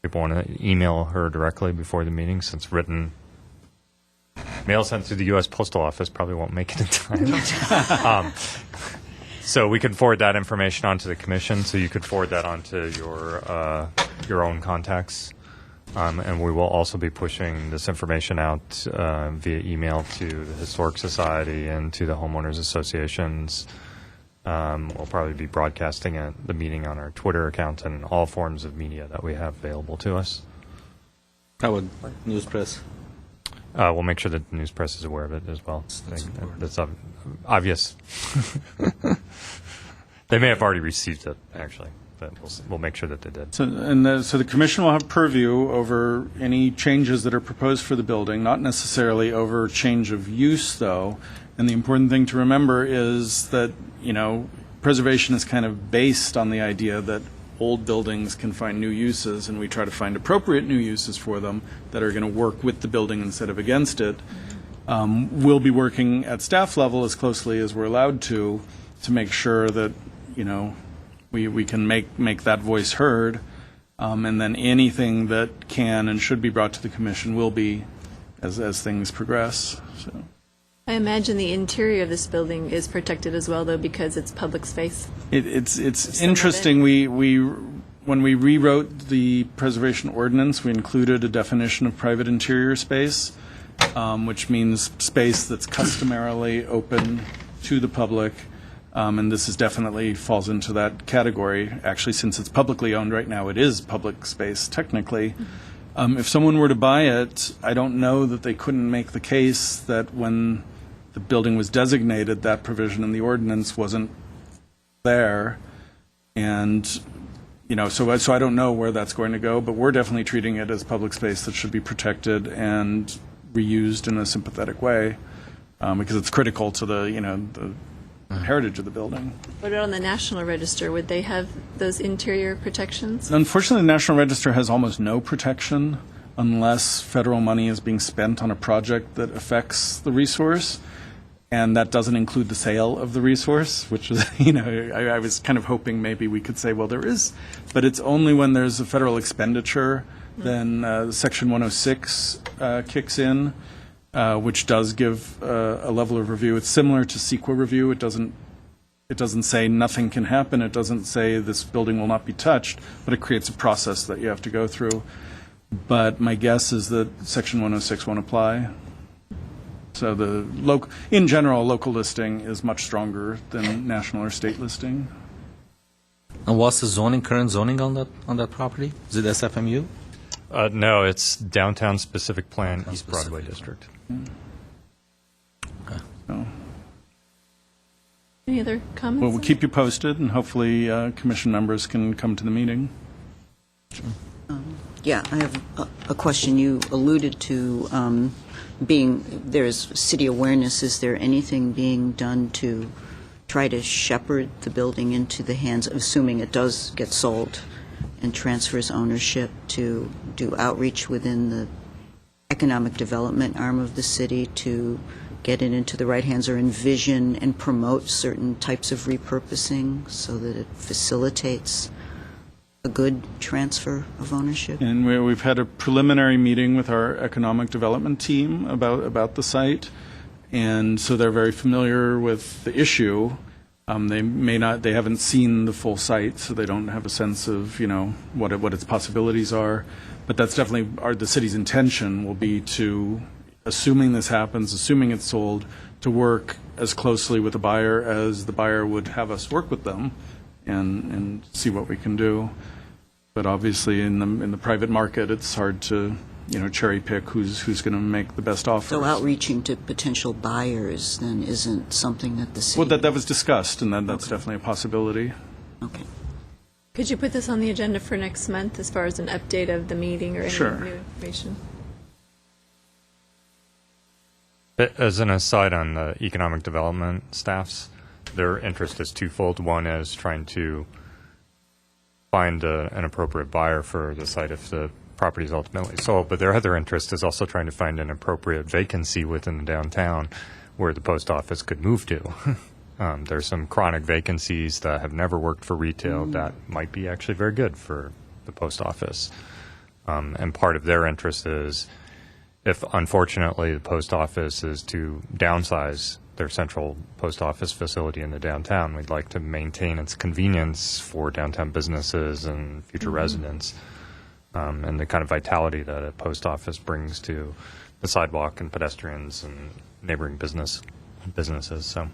Speaker 11: People want to email her directly before the meeting, since written mail sent through the U.S. Postal Office probably won't make it in time. So we can forward that information onto the commission, so you could forward that onto your own contacts. And we will also be pushing this information out via email to the Historic Society and to the homeowners associations. We'll probably be broadcasting the meeting on our Twitter account and all forms of media that we have available to us.
Speaker 3: How would news press?
Speaker 11: We'll make sure that the news press is aware of it as well. That's obvious. They may have already received it, actually, but we'll make sure that they did.
Speaker 5: So the commission will have purview over any changes that are proposed for the building, not necessarily over change of use, though. And the important thing to remember is that, preservation is kind of based on the idea that old buildings can find new uses, and we try to find appropriate new uses for them that are going to work with the building instead of against it. We'll be working at staff level as closely as we're allowed to make sure that, we can make that voice heard. And then anything that can and should be brought to the commission will be as things progress. So.
Speaker 1: I imagine the interior of this building is protected as well, though, because it's public space.
Speaker 5: It's interesting. When we rewrote the preservation ordinance, we included a definition of private interior space, which means space that's customarily open to the public. And this definitely falls into that category. Actually, since it's publicly owned right now, it is public space technically. If someone were to buy it, I don't know that they couldn't make the case that when the building was designated, that provision in the ordinance wasn't there. And, so I don't know where that's going to go, but we're definitely treating it as public space that should be protected and reused in a sympathetic way, because it's critical to the heritage of the building.
Speaker 1: What about on the National Register? Would they have those interior protections?
Speaker 5: Unfortunately, the National Register has almost no protection unless federal money is being spent on a project that affects the resource. And that doesn't include the sale of the resource, which is, I was kind of hoping maybe we could say, well, there is. But it's only when there's a federal expenditure, then Section 106 kicks in, which does give a level of review. It's similar to CEQA review. It doesn't say nothing can happen. It doesn't say this building will not be touched, but it creates a process that you have to go through. But my guess is that Section 106 won't apply. So in general, local listing is much stronger than national or state listing.
Speaker 3: And what's the current zoning on that property? Is it SFMU?
Speaker 11: No, it's Downtown Specific Plan East Broadway District.
Speaker 1: Any Any other comments?
Speaker 5: Well, we'll keep you posted, and hopefully commission members can come to the meeting.
Speaker 4: Yeah, I have a question. You alluded to there's city awareness. Is there anything being done to try to shepherd the building into the hands, assuming it does get sold and transfers ownership, to do outreach within the economic development arm of the city to get it into the right hands, or envision and promote certain types of repurposing so that it facilitates a good transfer of ownership?
Speaker 5: And we've had a preliminary meeting with our economic development team about the site, and so they're very familiar with the issue. They haven't seen the full site, so they don't have a sense of what its possibilities are. But that's definitely the city's intention will be to, assuming this happens, assuming it's sold, to work as closely with the buyer as the buyer would have us work with them, and see what we can do. But obviously, in the private market, it's hard to cherry pick who's going to make the best offers.
Speaker 4: So outreaching to potential buyers then isn't something that the city...
Speaker 5: Well, that was discussed, and that's definitely a possibility.
Speaker 4: Okay.
Speaker 1: Could you put this on the agenda for next month as far as an update of the meeting or any
Speaker 5: Sure.
Speaker 1: new information?
Speaker 11: As an aside on the economic development staffs, their interest is twofold. One is trying to find an appropriate buyer for the site if the property is ultimately sold, but their other interest is also trying to find an appropriate vacancy within the downtown where the post office could move to. There's some chronic vacancies that have never worked for retail that might be actually very good for the post office. And part of their interest is, if unfortunately the post office is to downsize their central post office facility in the downtown, we'd like to maintain its convenience for downtown businesses and future residents, and the kind of vitality that a post office brings to the sidewalk and pedestrians and neighboring businesses. So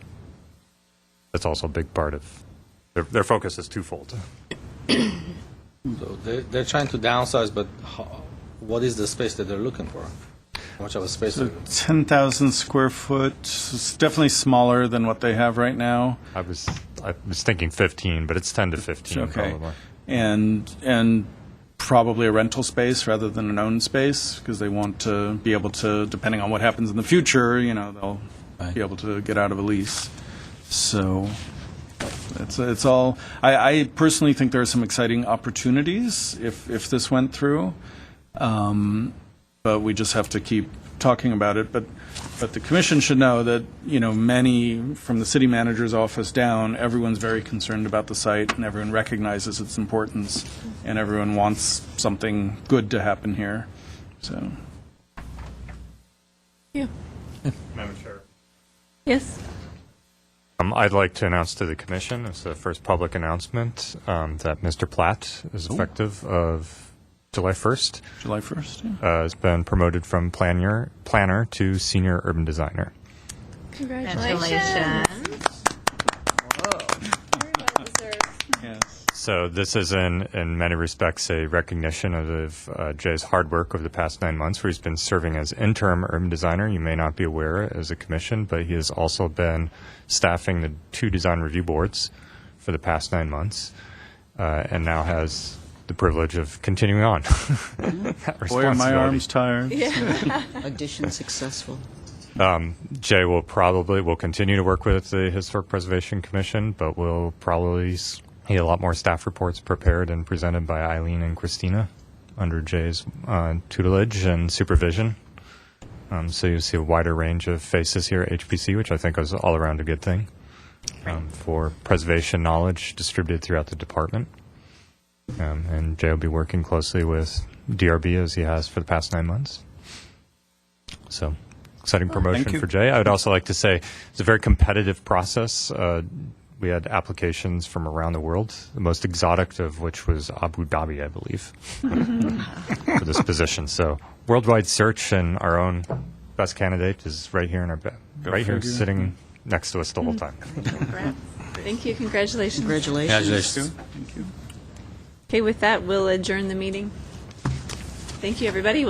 Speaker 11: that's also a big part of their focus is twofold.
Speaker 3: So they're trying to downsize, but what is the space that they're looking for? How much of a space?
Speaker 5: So 10,000 square foot. It's definitely smaller than what they have right now.
Speaker 11: I was thinking 15, but it's 10 to 15
Speaker 5: Okay.
Speaker 11: probably.
Speaker 5: And probably a rental space rather than an owned space, because they want to be able to, depending on what happens in the future, they'll be able to get out of a lease. So it's all. I personally think there are some exciting opportunities if this went through. But we just have to keep talking about it. But the commission should know that, many from the city manager's office down, everyone's very concerned about the site, and everyone recognizes its importance, and everyone wants something good to happen here. So.
Speaker 1: Yeah.
Speaker 11: Madam Chair.
Speaker 1: Yes.
Speaker 11: I'd like to announce to the commission, as the first public announcement, that Mr. Platt is effective of July 1st.
Speaker 5: July 1st, yeah.
Speaker 11: Has been promoted from planner to senior urban designer.
Speaker 1: Congratulations.
Speaker 5: Yes.
Speaker 11: So this is in many respects a recognition of Jay's hard work over the past 9 months, where he's been serving as interim urban designer. You may not be aware as a commission, but he has also been staffing the 2 design review boards for the past 9 months, and now has the privilege of continuing on. That
Speaker 5: Boy, are my
Speaker 11: responsibility.
Speaker 5: arms tired.
Speaker 4: Audition successful.
Speaker 11: Jay will continue to work with the Historic Preservation Commission, but we'll probably get a lot more staff reports prepared and presented by Eileen and Christina under Jay's tutelage and supervision. So you see a wider range of faces here at HPC, which I think is all around a good thing for preservation knowledge distributed throughout the department. And Jay will be working closely with DRB as he has for the past 9 months. So, exciting promotion for Jay. I would also like to say it's a very competitive process. We had applications from around the world, the most exotic of which was Abu Dhabi, I believe, for this position. So, worldwide search, and our own best candidate is right here in our here, sitting next to us the whole time.
Speaker 1: Thank you. Congratulations.
Speaker 4: Congratulations.
Speaker 5: Thank you.
Speaker 1: Okay, with that, we'll adjourn the meeting. Thank you, everybody.